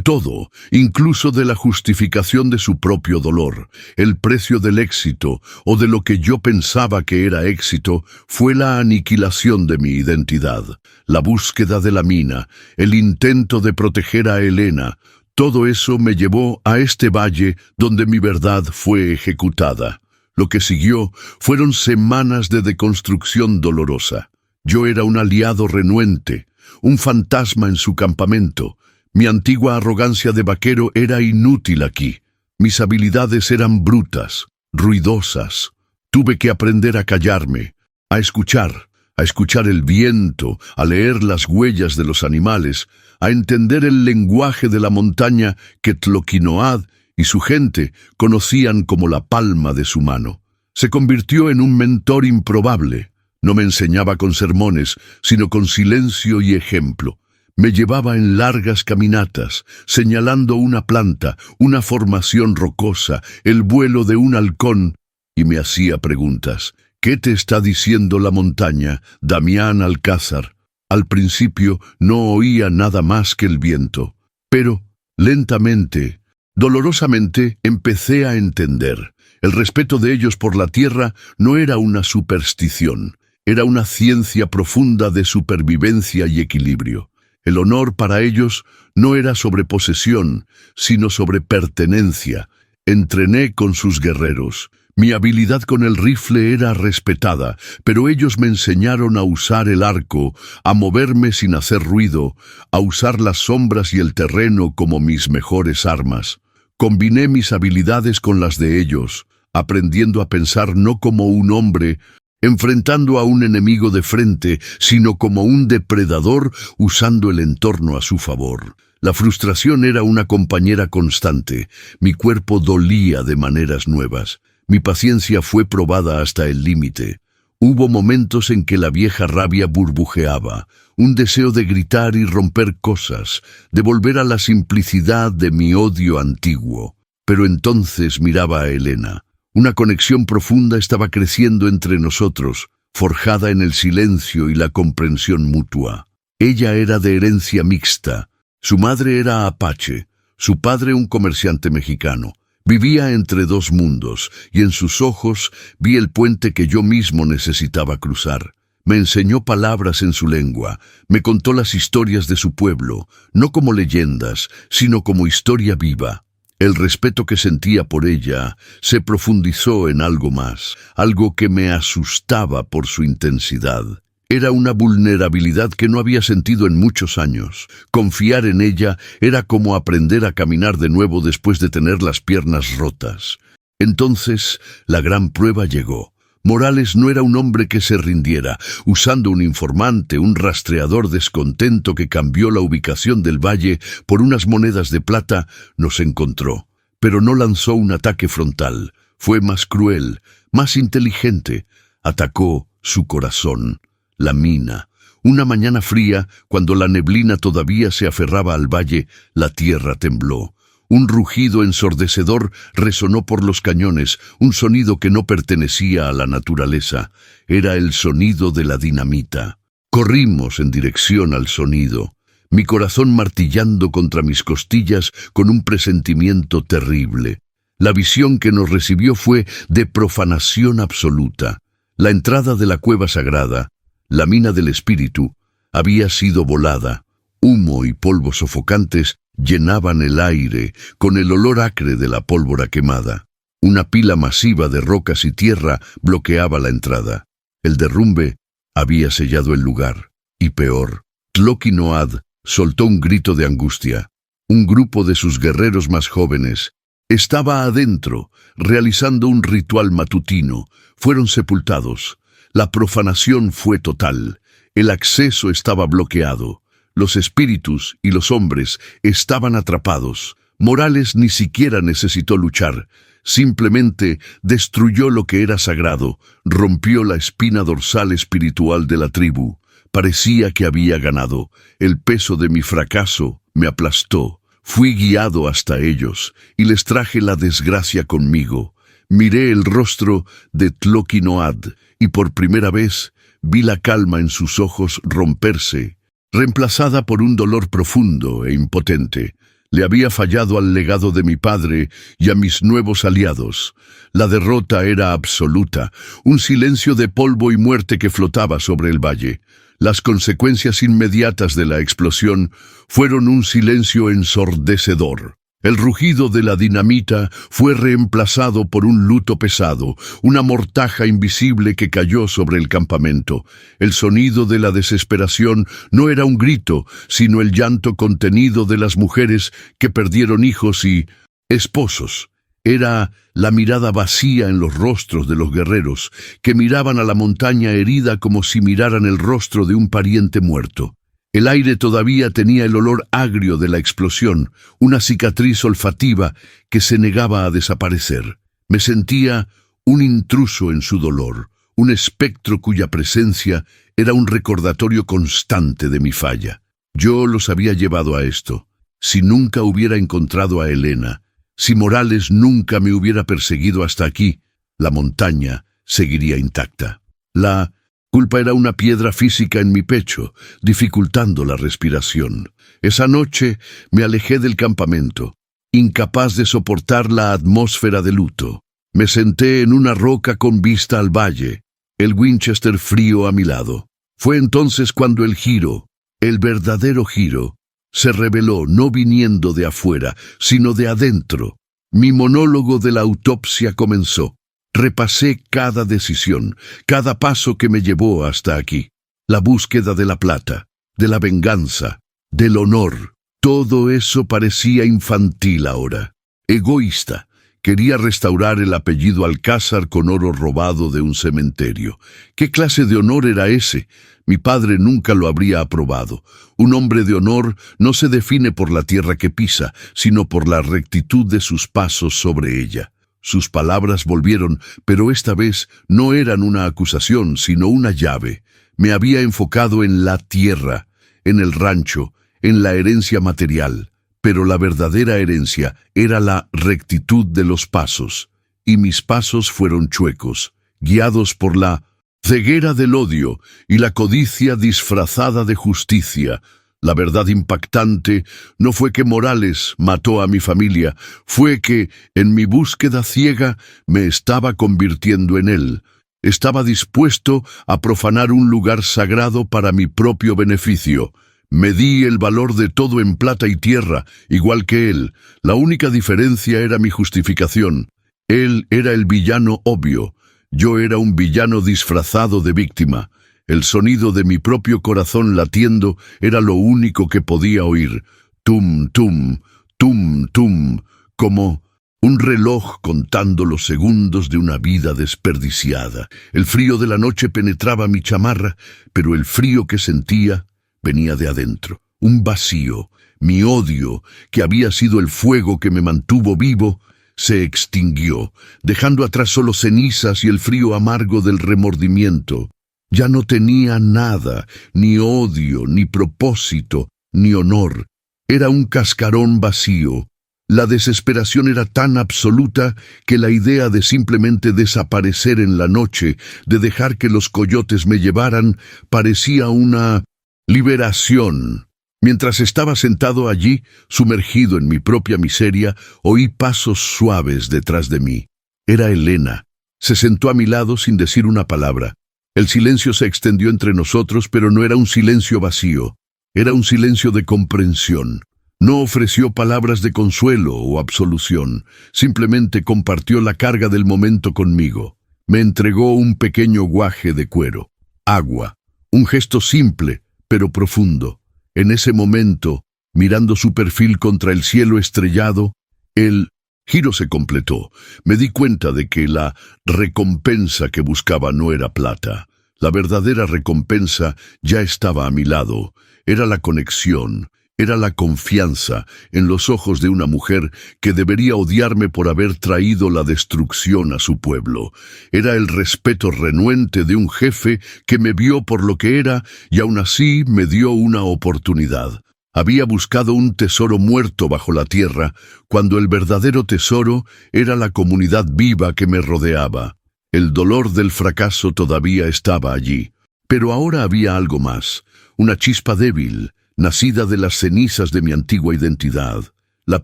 todo, incluso de la justificación de su propio dolor. El precio del éxito, o de lo que yo pensaba que era éxito, fue la aniquilación de mi identidad, la búsqueda de la mina, el intento de proteger a Elena. Todo eso me llevó a este valle donde mi verdad fue ejecutada. Lo que siguió fueron semanas de deconstrucción dolorosa. Yo era un aliado renuente, un fantasma en su campamento. Mi antigua arrogancia de vaquero era inútil aquí. Mis habilidades eran brutas, ruidosas. Tuve que aprender a callarme, a escuchar, a escuchar el viento, a leer las huellas de los animales, a entender el lenguaje de la montaña que Tloquinoad y su gente conocían como la palma de su mano. Se convirtió en un mentor improbable. No me enseñaba con sermones, sino con silencio y ejemplo. Me llevaba en largas caminatas, señalando una planta, una formación rocosa, el vuelo de un halcón, y me hacía preguntas. ¿Qué te está diciendo la montaña, Damián Alcázar? Al principio no oía nada más que el viento, pero lentamente, dolorosamente, empecé a entender. El respeto de ellos por la tierra no era una superstición, era una ciencia profunda de supervivencia y equilibrio. El honor para ellos no era sobre posesión, sino sobre pertenencia. Entrené con sus guerreros. Mi habilidad con el rifle era respetada, pero ellos me enseñaron a usar el arco, a moverme sin hacer ruido, a usar las sombras y el terreno como mis mejores armas. Combiné mis habilidades con las de ellos, aprendiendo a pensar no como un hombre, enfrentando a un enemigo de frente, sino como un depredador usando el entorno a su favor. La frustración era una compañera constante. Mi cuerpo dolía de maneras nuevas. Mi paciencia fue probada hasta el límite. Hubo momentos en que la vieja rabia burbujeaba, un deseo de gritar y romper cosas, de volver a la simplicidad de mi odio antiguo. Pero entonces miraba a Helena. Una conexión profunda estaba creciendo entre nosotros, forjada en el silencio y la comprensión mutua. Ella era de herencia mixta. Su madre era apache, su padre un comerciante mexicano. Vivía entre dos mundos, y en sus ojos vi el puente que yo mismo necesitaba cruzar. Me enseñó palabras en su lengua, me contó las historias de su pueblo, no como leyendas, sino como historia viva. El respeto que sentía por ella se profundizó en algo más, algo que me asustaba por su intensidad. Era una vulnerabilidad que no había sentido en muchos años. Confiar en ella era como aprender a caminar de nuevo después de tener las piernas rotas. Entonces, la gran prueba llegó. Morales no era un hombre que se rindiera. Usando un informante, un rastreador descontento que cambió la ubicación del valle por unas monedas de plata, nos encontró. Pero no lanzó un ataque frontal. Fue más cruel, más inteligente. Atacó su corazón. La mina. Una mañana fría, cuando la neblina todavía se aferraba al valle, la tierra tembló. Un rugido ensordecedor resonó por los cañones, un sonido que no pertenecía a la naturaleza. Era el sonido de la dinamita. Corrimos en dirección al sonido, mi corazón martillando contra mis costillas con un presentimiento terrible. La visión que nos recibió fue de profanación absoluta. La entrada de la cueva sagrada, la mina del espíritu, había sido volada. Humo y polvo sofocantes llenaban el aire con el olor acre de la pólvora quemada. Una pila masiva de rocas y tierra bloqueaba la entrada. El derrumbe había sellado el lugar. Y peor, Tloquinoad soltó un grito de angustia. Un grupo de sus guerreros más jóvenes estaba adentro, realizando un ritual matutino. Fueron sepultados. La profanación fue total. El acceso estaba bloqueado. Los espíritus y los hombres estaban atrapados. Morales ni siquiera necesitó luchar. Simplemente destruyó lo que era sagrado, rompió la espina dorsal espiritual de la tribu. Parecía que había ganado. El peso de mi fracaso me aplastó. Fui guiado hasta ellos y les traje la desgracia conmigo. Miré el rostro de Tloquinoad y por primera vez vi la calma en sus ojos romperse, reemplazada por un dolor profundo e impotente. Le había fallado al legado de mi padre y a mis nuevos aliados. La derrota era absoluta, un silencio de polvo y muerte que flotaba sobre el valle. Las consecuencias inmediatas de la explosión fueron un silencio ensordecedor. El rugido de la dinamita fue reemplazado por un luto pesado, una mortaja invisible que cayó sobre el campamento. El sonido de la desesperación no era un grito, sino el llanto contenido de las mujeres que perdieron hijos y esposos. Era la mirada vacía en los rostros de los guerreros, que miraban a la montaña herida como si miraran el rostro de un pariente muerto. El aire todavía tenía el olor agrio de la explosión, una cicatriz olfativa que se negaba a desaparecer. Me sentía un intruso en su dolor, un espectro cuya presencia era un recordatorio constante de mi falla. Yo los había llevado a esto. Si nunca hubiera encontrado a Helena, si Morales nunca me hubiera perseguido hasta aquí, la montaña seguiría intacta. La culpa era una piedra física en mi pecho, dificultando la respiración. Esa noche me alejé del campamento, incapaz de soportar la atmósfera de luto. Me senté en una roca con vista al valle, el Winchester frío a mi lado. Fue entonces cuando el giro, el verdadero giro, se reveló no viniendo de afuera, sino de adentro. Mi monólogo de la autopsia comenzó. Repasé cada decisión, cada paso que me llevó hasta aquí. La búsqueda de la plata, de la venganza, del honor. Todo eso parecía infantil ahora. Egoísta. Quería restaurar el apellido Alcázar con oro robado de un cementerio. ¿Qué clase de honor era ese? Mi padre nunca lo habría aprobado. Un hombre de honor no se define por la tierra que pisa, sino por la rectitud de sus pasos sobre ella. Sus palabras volvieron, pero esta vez no eran una acusación, sino una llave. Me había enfocado en la tierra, en el rancho, en la herencia material. Pero la verdadera herencia era la rectitud de los pasos, y mis pasos fueron chuecos, guiados por la ceguera del odio y la codicia disfrazada de justicia. La verdad impactante no fue que Morales mató a mi familia, fue que, en mi búsqueda ciega, me estaba convirtiendo en él. Estaba dispuesto a profanar un lugar sagrado para mi propio beneficio. Medí el valor de todo en plata y tierra, igual que él. La única diferencia era mi justificación. Él era el villano obvio. Yo era un villano disfrazado de víctima. El sonido de mi propio corazón latiendo era lo único que podía oír. Tum, tum, tum, tum, como un reloj contando los segundos de una vida desperdiciada. El frío de la noche penetraba mi chamarra, pero el frío que sentía venía de adentro, un vacío. Mi odio, que había sido el fuego que me mantuvo vivo, se extinguió, dejando atrás solo cenizas y el frío amargo del remordimiento. Ya no tenía nada, ni odio, ni propósito, ni honor. Era un cascarón vacío. La desesperación era tan absoluta que la idea de simplemente desaparecer en la noche, de dejar que los coyotes me llevaran, parecía una liberación. Mientras estaba sentado allí, sumergido en mi propia miseria, oí pasos suaves detrás de mí. Era Helena. Se sentó a mi lado sin decir una palabra. El silencio se extendió entre nosotros, pero no era un silencio vacío. Era un silencio de comprensión. No ofreció palabras de consuelo o absolución. Simplemente compartió la carga del momento conmigo. Me entregó un pequeño guaje de cuero. Agua. Un gesto simple, pero profundo. En ese momento, mirando su perfil contra el cielo estrellado, el giro se completó. Me di cuenta de que la recompensa que buscaba no era plata. La verdadera recompensa ya estaba a mi lado. Era la conexión, era la confianza en los ojos de una mujer que debería odiarme por haber traído la destrucción a su pueblo. Era el respeto renuente de un jefe que me vio por lo que era y aún así me dio una oportunidad. Había buscado un tesoro muerto bajo la tierra, cuando el verdadero tesoro era la comunidad viva que me rodeaba. El dolor del fracaso todavía estaba allí, pero ahora había algo más, una chispa débil, nacida de las cenizas de mi antigua identidad, la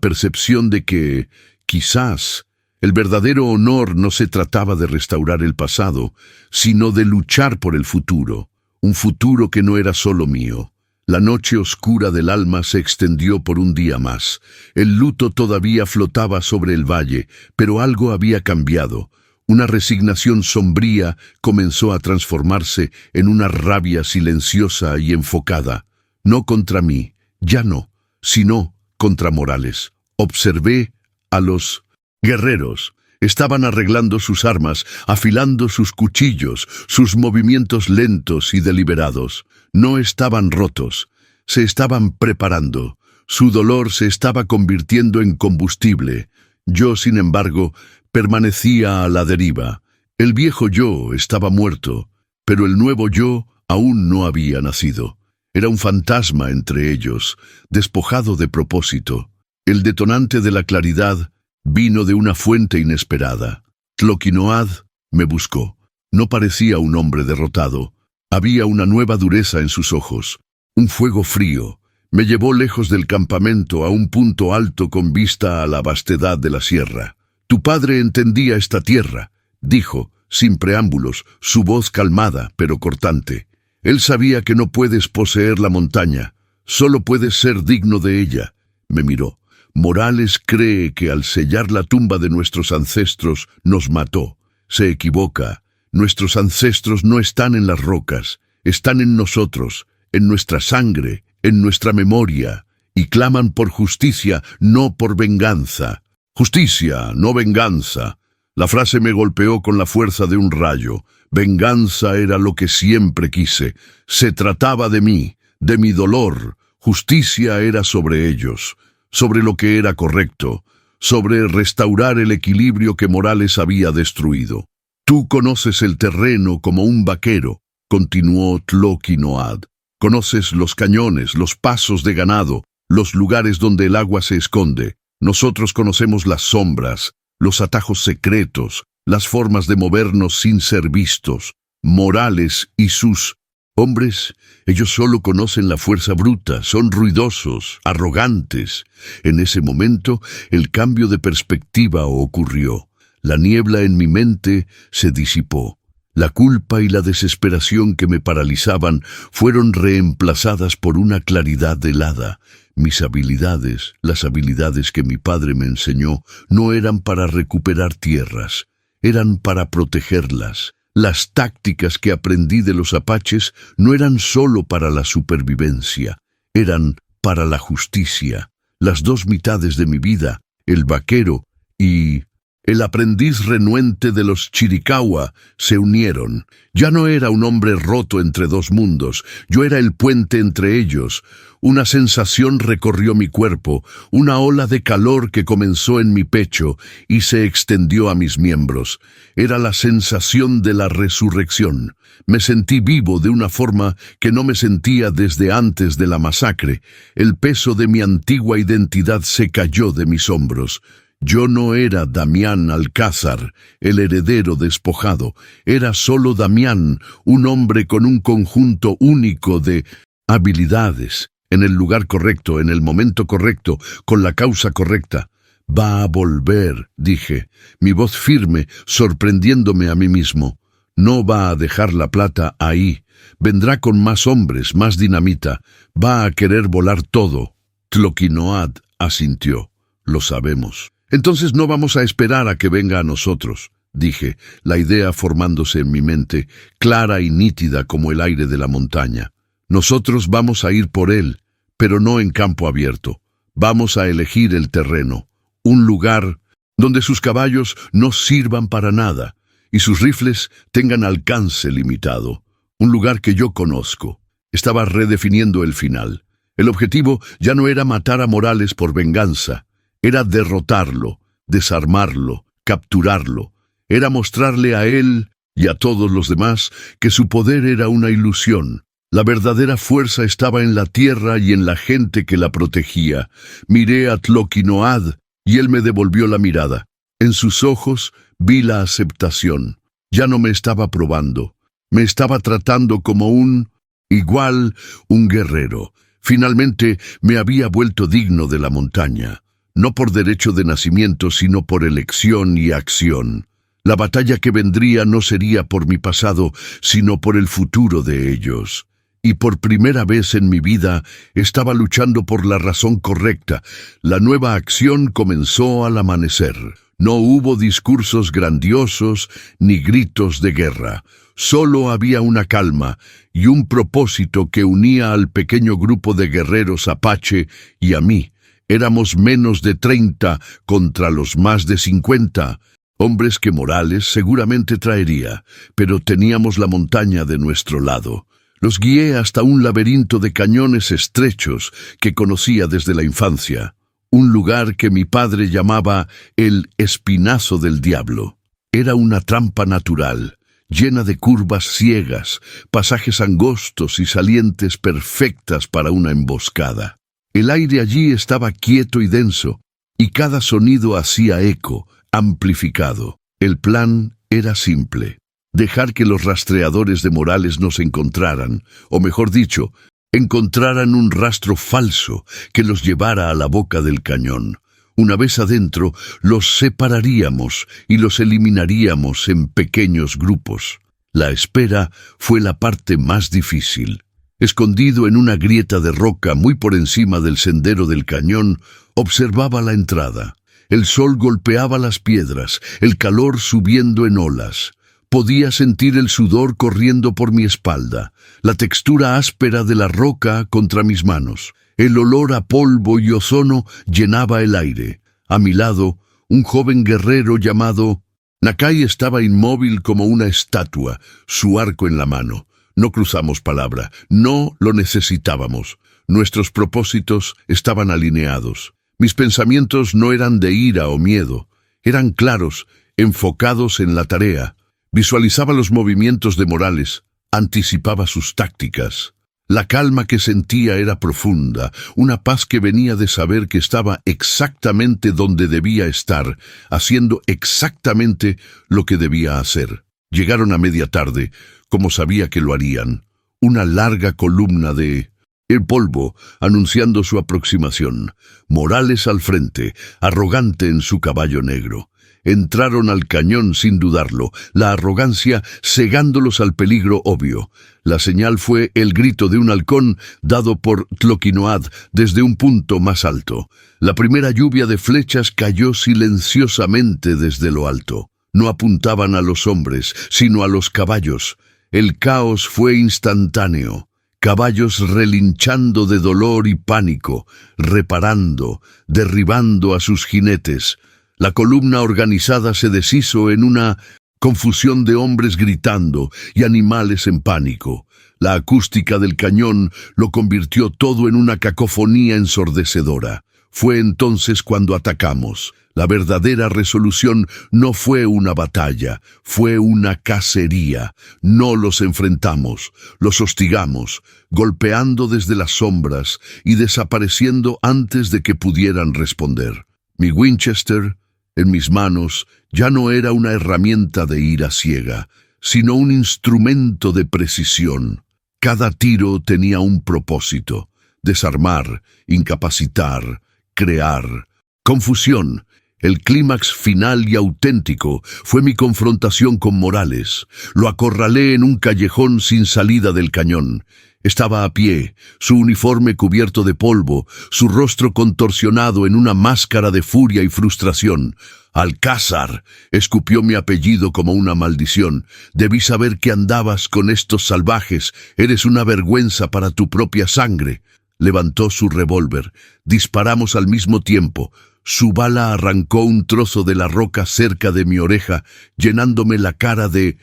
percepción de que, quizás, el verdadero honor no se trataba de restaurar el pasado, sino de luchar por el futuro, un futuro que no era solo mío. La noche oscura del alma se extendió por un día más. El luto todavía flotaba sobre el valle, pero algo había cambiado. Una resignación sombría comenzó a transformarse en una rabia silenciosa y enfocada. No contra mí, ya no, sino contra Morales. Observé a los Guerreros. Estaban arreglando sus armas, afilando sus cuchillos, sus movimientos lentos y deliberados. No estaban rotos, se estaban preparando. Su dolor se estaba convirtiendo en combustible. Yo, sin embargo, permanecía a la deriva. El viejo yo estaba muerto, pero el nuevo yo aún no había nacido. Era un fantasma entre ellos, despojado de propósito. El detonante de la claridad vino de una fuente inesperada. Tlöquinoath me buscó. No parecía un hombre derrotado. Había una nueva dureza en sus ojos, un fuego frío. Me llevó lejos del campamento a un punto alto con vista a la vastedad de la sierra. «Tu padre entendía esta tierra», dijo, sin preámbulos, su voz calmada pero cortante. «Él sabía que no puedes poseer la montaña, solo puedes ser digno de ella». Me miró. «Morales cree que al sellar la tumba de nuestros ancestros nos mató. Se equivoca. Nuestros ancestros no están en las rocas, están en nosotros, en nuestra sangre, en nuestra memoria, y claman por justicia, no por venganza. Justicia, no venganza». La frase me golpeó con la fuerza de un rayo. Venganza era lo que siempre quise. Se trataba de mí, de mi dolor. Justicia era sobre ellos, sobre lo que era correcto, sobre restaurar el equilibrio que Morales había destruido. «Tú conoces el terreno como un vaquero», continuó Tlöquinoath. «Conoces los cañones, los pasos de ganado, los lugares donde el agua se esconde. Nosotros conocemos las sombras, los atajos secretos, las formas de movernos sin ser vistos. Morales y sus hombres, ellos solo conocen la fuerza bruta, son ruidosos, arrogantes». En ese momento, el cambio de perspectiva ocurrió. La niebla en mi mente se disipó. La culpa y la desesperación que me paralizaban fueron reemplazadas por una claridad helada. Mis habilidades, las habilidades que mi padre me enseñó, no eran para recuperar tierras, eran para protegerlas. Las tácticas que aprendí de los apaches no eran solo para la supervivencia, eran para la justicia. Las dos mitades de mi vida, el vaquero y el aprendiz renuente de los Chiricahua, se unieron. Ya no era un hombre roto entre dos mundos, yo era el puente entre ellos. Una sensación recorrió mi cuerpo, una ola de calor que comenzó en mi pecho y se extendió a mis miembros. Era la sensación de la resurrección. Me sentí vivo de una forma que no me sentía desde antes de la masacre. El peso de mi antigua identidad se cayó de mis hombros. Yo no era Damián Alcázar, el heredero despojado. Era solo Damián, un hombre con un conjunto único de habilidades, en el lugar correcto, en el momento correcto, con la causa correcta. «Va a volver», dije, mi voz firme, sorprendiéndome a mí mismo. «No va a dejar la plata ahí. Vendrá con más hombres, más dinamita. Va a querer volar todo». Tlöquinoath asintió. «Lo sabemos». «Entonces no vamos a esperar a que venga a nosotros», dije, la idea formándose en mi mente, clara y nítida como el aire de la montaña. «Nosotros vamos a ir por él, pero no en campo abierto. Vamos a elegir el terreno, un lugar donde sus caballos no sirvan para nada y sus rifles tengan alcance limitado. Un lugar que yo conozco». Estaba redefiniendo el final. El objetivo ya no era matar a Morales por venganza. Era derrotarlo, desarmarlo, capturarlo. Era mostrarle a él y a todos los demás que su poder era una ilusión. La verdadera fuerza estaba en la tierra y en la gente que la protegía. Miré a Tlöquinoath y él me devolvió la mirada. En sus ojos vi la aceptación. Ya no me estaba probando. Me estaba tratando como un guerrero. Finalmente me había vuelto digno de la montaña. No por derecho de nacimiento, sino por elección y acción. La batalla que vendría no sería por mi pasado, sino por el futuro de ellos. Y por primera vez en mi vida estaba luchando por la razón correcta. La nueva acción comenzó al amanecer. No hubo discursos grandiosos ni gritos de guerra. Solo había una calma y un propósito que unía al pequeño grupo de guerreros apache y a mí. Éramos menos de 30 contra los más de 50, hombres que Morales seguramente traería, pero teníamos la montaña de nuestro lado. Los guié hasta un laberinto de cañones estrechos que conocía desde la infancia, un lugar que mi padre llamaba el Espinazo del Diablo. Era una trampa natural, llena de curvas ciegas, pasajes angostos y salientes perfectas para una emboscada. El aire allí estaba quieto y denso, y cada sonido hacía eco, amplificado. El plan era simple: dejar que los rastreadores de Morales nos encontraran, o mejor dicho, encontraran un rastro falso que los llevara a la boca del cañón. Una vez adentro, los separaríamos y los eliminaríamos en pequeños grupos. La espera fue la parte más difícil. Escondido en una grieta de roca muy por encima del sendero del cañón, observaba la entrada. El sol golpeaba las piedras, el calor subiendo en olas. Podía sentir el sudor corriendo por mi espalda, la textura áspera de la roca contra mis manos. El olor a polvo y ozono llenaba el aire. A mi lado, un joven guerrero llamado Nakai estaba inmóvil como una estatua, su arco en la mano. No cruzamos palabra, no lo necesitábamos. Nuestros propósitos estaban alineados. Mis pensamientos no eran de ira o miedo, eran claros, enfocados en la tarea. Visualizaba los movimientos de Morales, anticipaba sus tácticas. La calma que sentía era profunda, una paz que venía de saber que estaba exactamente donde debía estar, haciendo exactamente lo que debía hacer. Llegaron a media tarde, como sabía que lo harían, una larga columna de el polvo anunciando su aproximación. Morales al frente, arrogante en su caballo negro. Entraron al cañón sin dudarlo, la arrogancia cegándolos al peligro obvio. La señal fue el grito de un halcón dado por Tloquinoad desde un punto más alto. La primera lluvia de flechas cayó silenciosamente desde lo alto. No apuntaban a los hombres, sino a los caballos. El caos fue instantáneo. Caballos relinchando de dolor y pánico, reparando, derribando a sus jinetes. La columna organizada se deshizo en una confusión de hombres gritando y animales en pánico. La acústica del cañón lo convirtió todo en una cacofonía ensordecedora. Fue entonces cuando atacamos. La verdadera resolución no fue una batalla, fue una cacería. No los enfrentamos, los hostigamos, golpeando desde las sombras y desapareciendo antes de que pudieran responder. Mi Winchester, en mis manos, ya no era una herramienta de ira ciega, sino un instrumento de precisión. Cada tiro tenía un propósito: desarmar, incapacitar, crear. Confusión. El clímax final y auténtico fue mi confrontación con Morales. Lo acorralé en un callejón sin salida del cañón. Estaba a pie, su uniforme cubierto de polvo, su rostro contorsionado en una máscara de furia y frustración. «Alcázar», escupió mi apellido como una maldición. «Debí saber que andabas con estos salvajes. Eres una vergüenza para tu propia sangre». Levantó su revólver. Disparamos al mismo tiempo. Su bala arrancó un trozo de la roca cerca de mi oreja, llenándome la cara de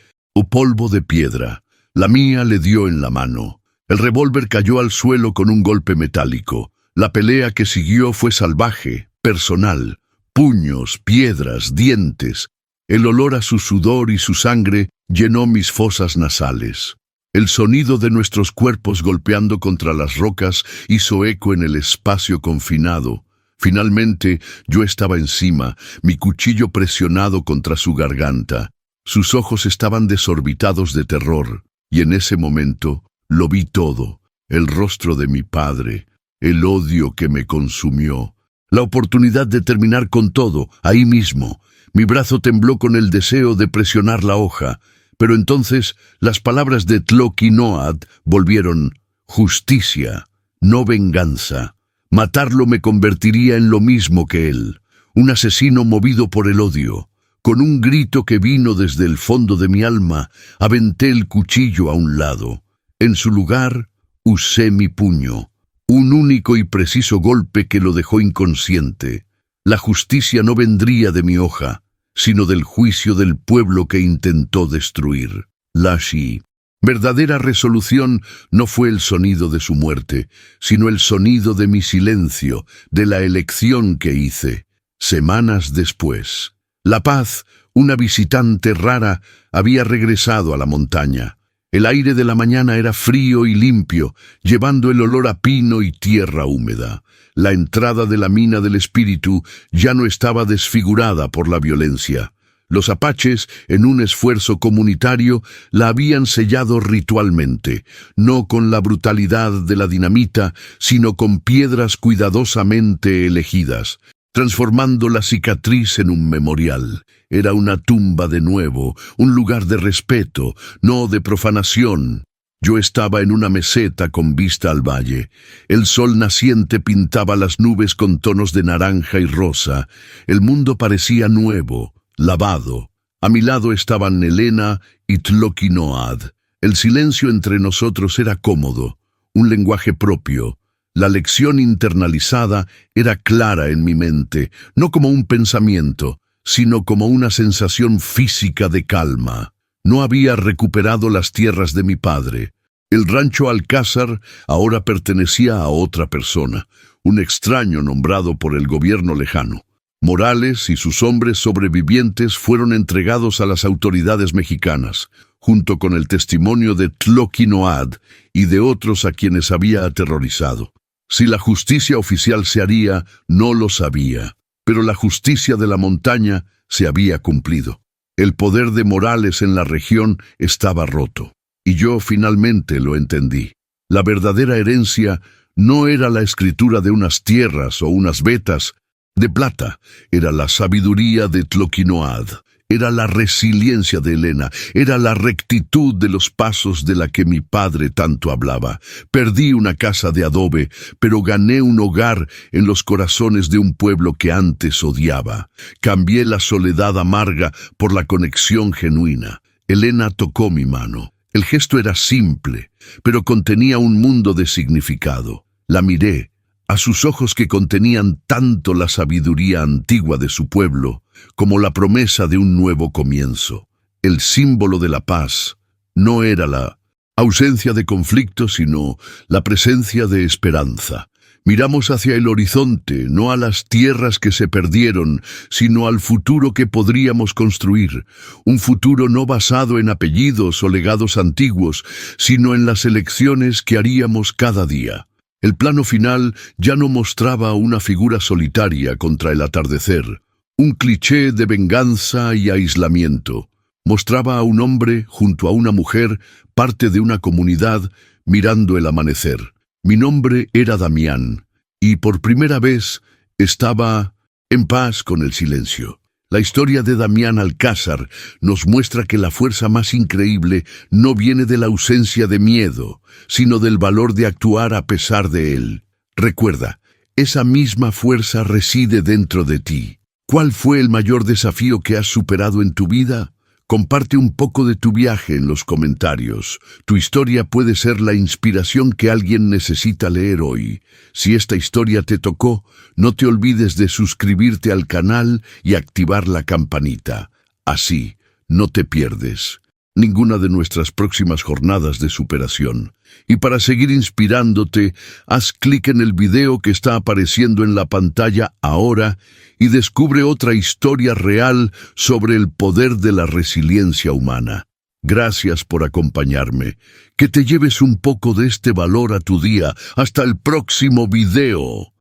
polvo de piedra. La mía le dio en la mano. El revólver cayó al suelo con un golpe metálico. La pelea que siguió fue salvaje, personal. Puños, piedras, dientes. El olor a su sudor y su sangre llenó mis fosas nasales. El sonido de nuestros cuerpos golpeando contra las rocas hizo eco en el espacio confinado. Finalmente, yo estaba encima, mi cuchillo presionado contra su garganta. Sus ojos estaban desorbitados de terror, y en ese momento lo vi todo: el rostro de mi padre, el odio que me consumió, la oportunidad de terminar con todo, ahí mismo. Mi brazo tembló con el deseo de presionar la hoja, pero entonces las palabras de Tloquinoad volvieron: justicia, no venganza. Matarlo me convertiría en lo mismo que él, un asesino movido por el odio. Con un grito que vino desde el fondo de mi alma, aventé el cuchillo a un lado. En su lugar, usé mi puño. un único y preciso golpe que lo dejó inconsciente. La justicia no vendría de mi hoja, sino del juicio del pueblo que intentó destruir. Lashi. Verdadera resolución no fue el sonido de su muerte, sino el sonido de mi silencio, de la elección que hice. Semanas después, La Paz, una visitante rara, había regresado a la montaña. El aire de la mañana era frío y limpio, llevando el olor a pino y tierra húmeda. La entrada de la mina del espíritu ya no estaba desfigurada por la violencia. Los apaches, en un esfuerzo comunitario, la habían sellado ritualmente, no con la brutalidad de la dinamita, sino con piedras cuidadosamente elegidas, transformando la cicatriz en un memorial. Era una tumba de nuevo, un lugar de respeto, no de profanación. Yo estaba en una meseta con vista al valle. El sol naciente pintaba las nubes con tonos de naranja y rosa. El mundo parecía nuevo, lavado. A mi lado estaban Elena y Tlokinoad. El silencio entre nosotros era cómodo, un lenguaje propio. La lección internalizada era clara en mi mente, no como un pensamiento, sino como una sensación física de calma. No había recuperado las tierras de mi padre. El rancho Alcázar ahora pertenecía a otra persona, un extraño nombrado por el gobierno lejano. Morales y sus hombres sobrevivientes fueron entregados a las autoridades mexicanas, junto con el testimonio de Tlokinoad y de otros a quienes había aterrorizado. Si la justicia oficial se haría, no lo sabía, pero la justicia de la montaña se había cumplido. El poder de Morales en la región estaba roto, y yo finalmente lo entendí. La verdadera herencia no era la escritura de unas tierras o unas vetas de plata, era la sabiduría de Tlokinoad, era la resiliencia de Elena, era la rectitud de los pasos de la que mi padre tanto hablaba. Perdí una casa de adobe, pero gané un hogar en los corazones de un pueblo que antes odiaba. Cambié la soledad amarga por la conexión genuina. Elena tocó mi mano. El gesto era simple, pero contenía un mundo de significado. La miré. A sus ojos que contenían tanto la sabiduría antigua de su pueblo como la promesa de un nuevo comienzo. El símbolo de la paz no era la ausencia de conflicto, sino la presencia de esperanza. Miramos hacia el horizonte, no a las tierras que se perdieron, sino al futuro que podríamos construir. Un futuro no basado en apellidos o legados antiguos, sino en las elecciones que haríamos cada día. El plano final ya no mostraba una figura solitaria contra el atardecer, un cliché de venganza y aislamiento. Mostraba a un hombre junto a una mujer, parte de una comunidad, mirando el amanecer. Mi nombre era Damián, y por primera vez estaba en paz con el silencio. La historia de Damián Alcázar nos muestra que la fuerza más increíble no viene de la ausencia de miedo, sino del valor de actuar a pesar de él. Recuerda, esa misma fuerza reside dentro de ti. ¿Cuál fue el mayor desafío que has superado en tu vida? Comparte un poco de tu viaje en los comentarios. Tu historia puede ser la inspiración que alguien necesita leer hoy. Si esta historia te tocó, no te olvides de suscribirte al canal y activar la campanita. Así, no te pierdes ninguna de nuestras próximas jornadas de superación. Y para seguir inspirándote, haz clic en el video que está apareciendo en la pantalla ahora y descubre otra historia real sobre el poder de la resiliencia humana. Gracias por acompañarme. Que te lleves un poco de este valor a tu día. Hasta el próximo video.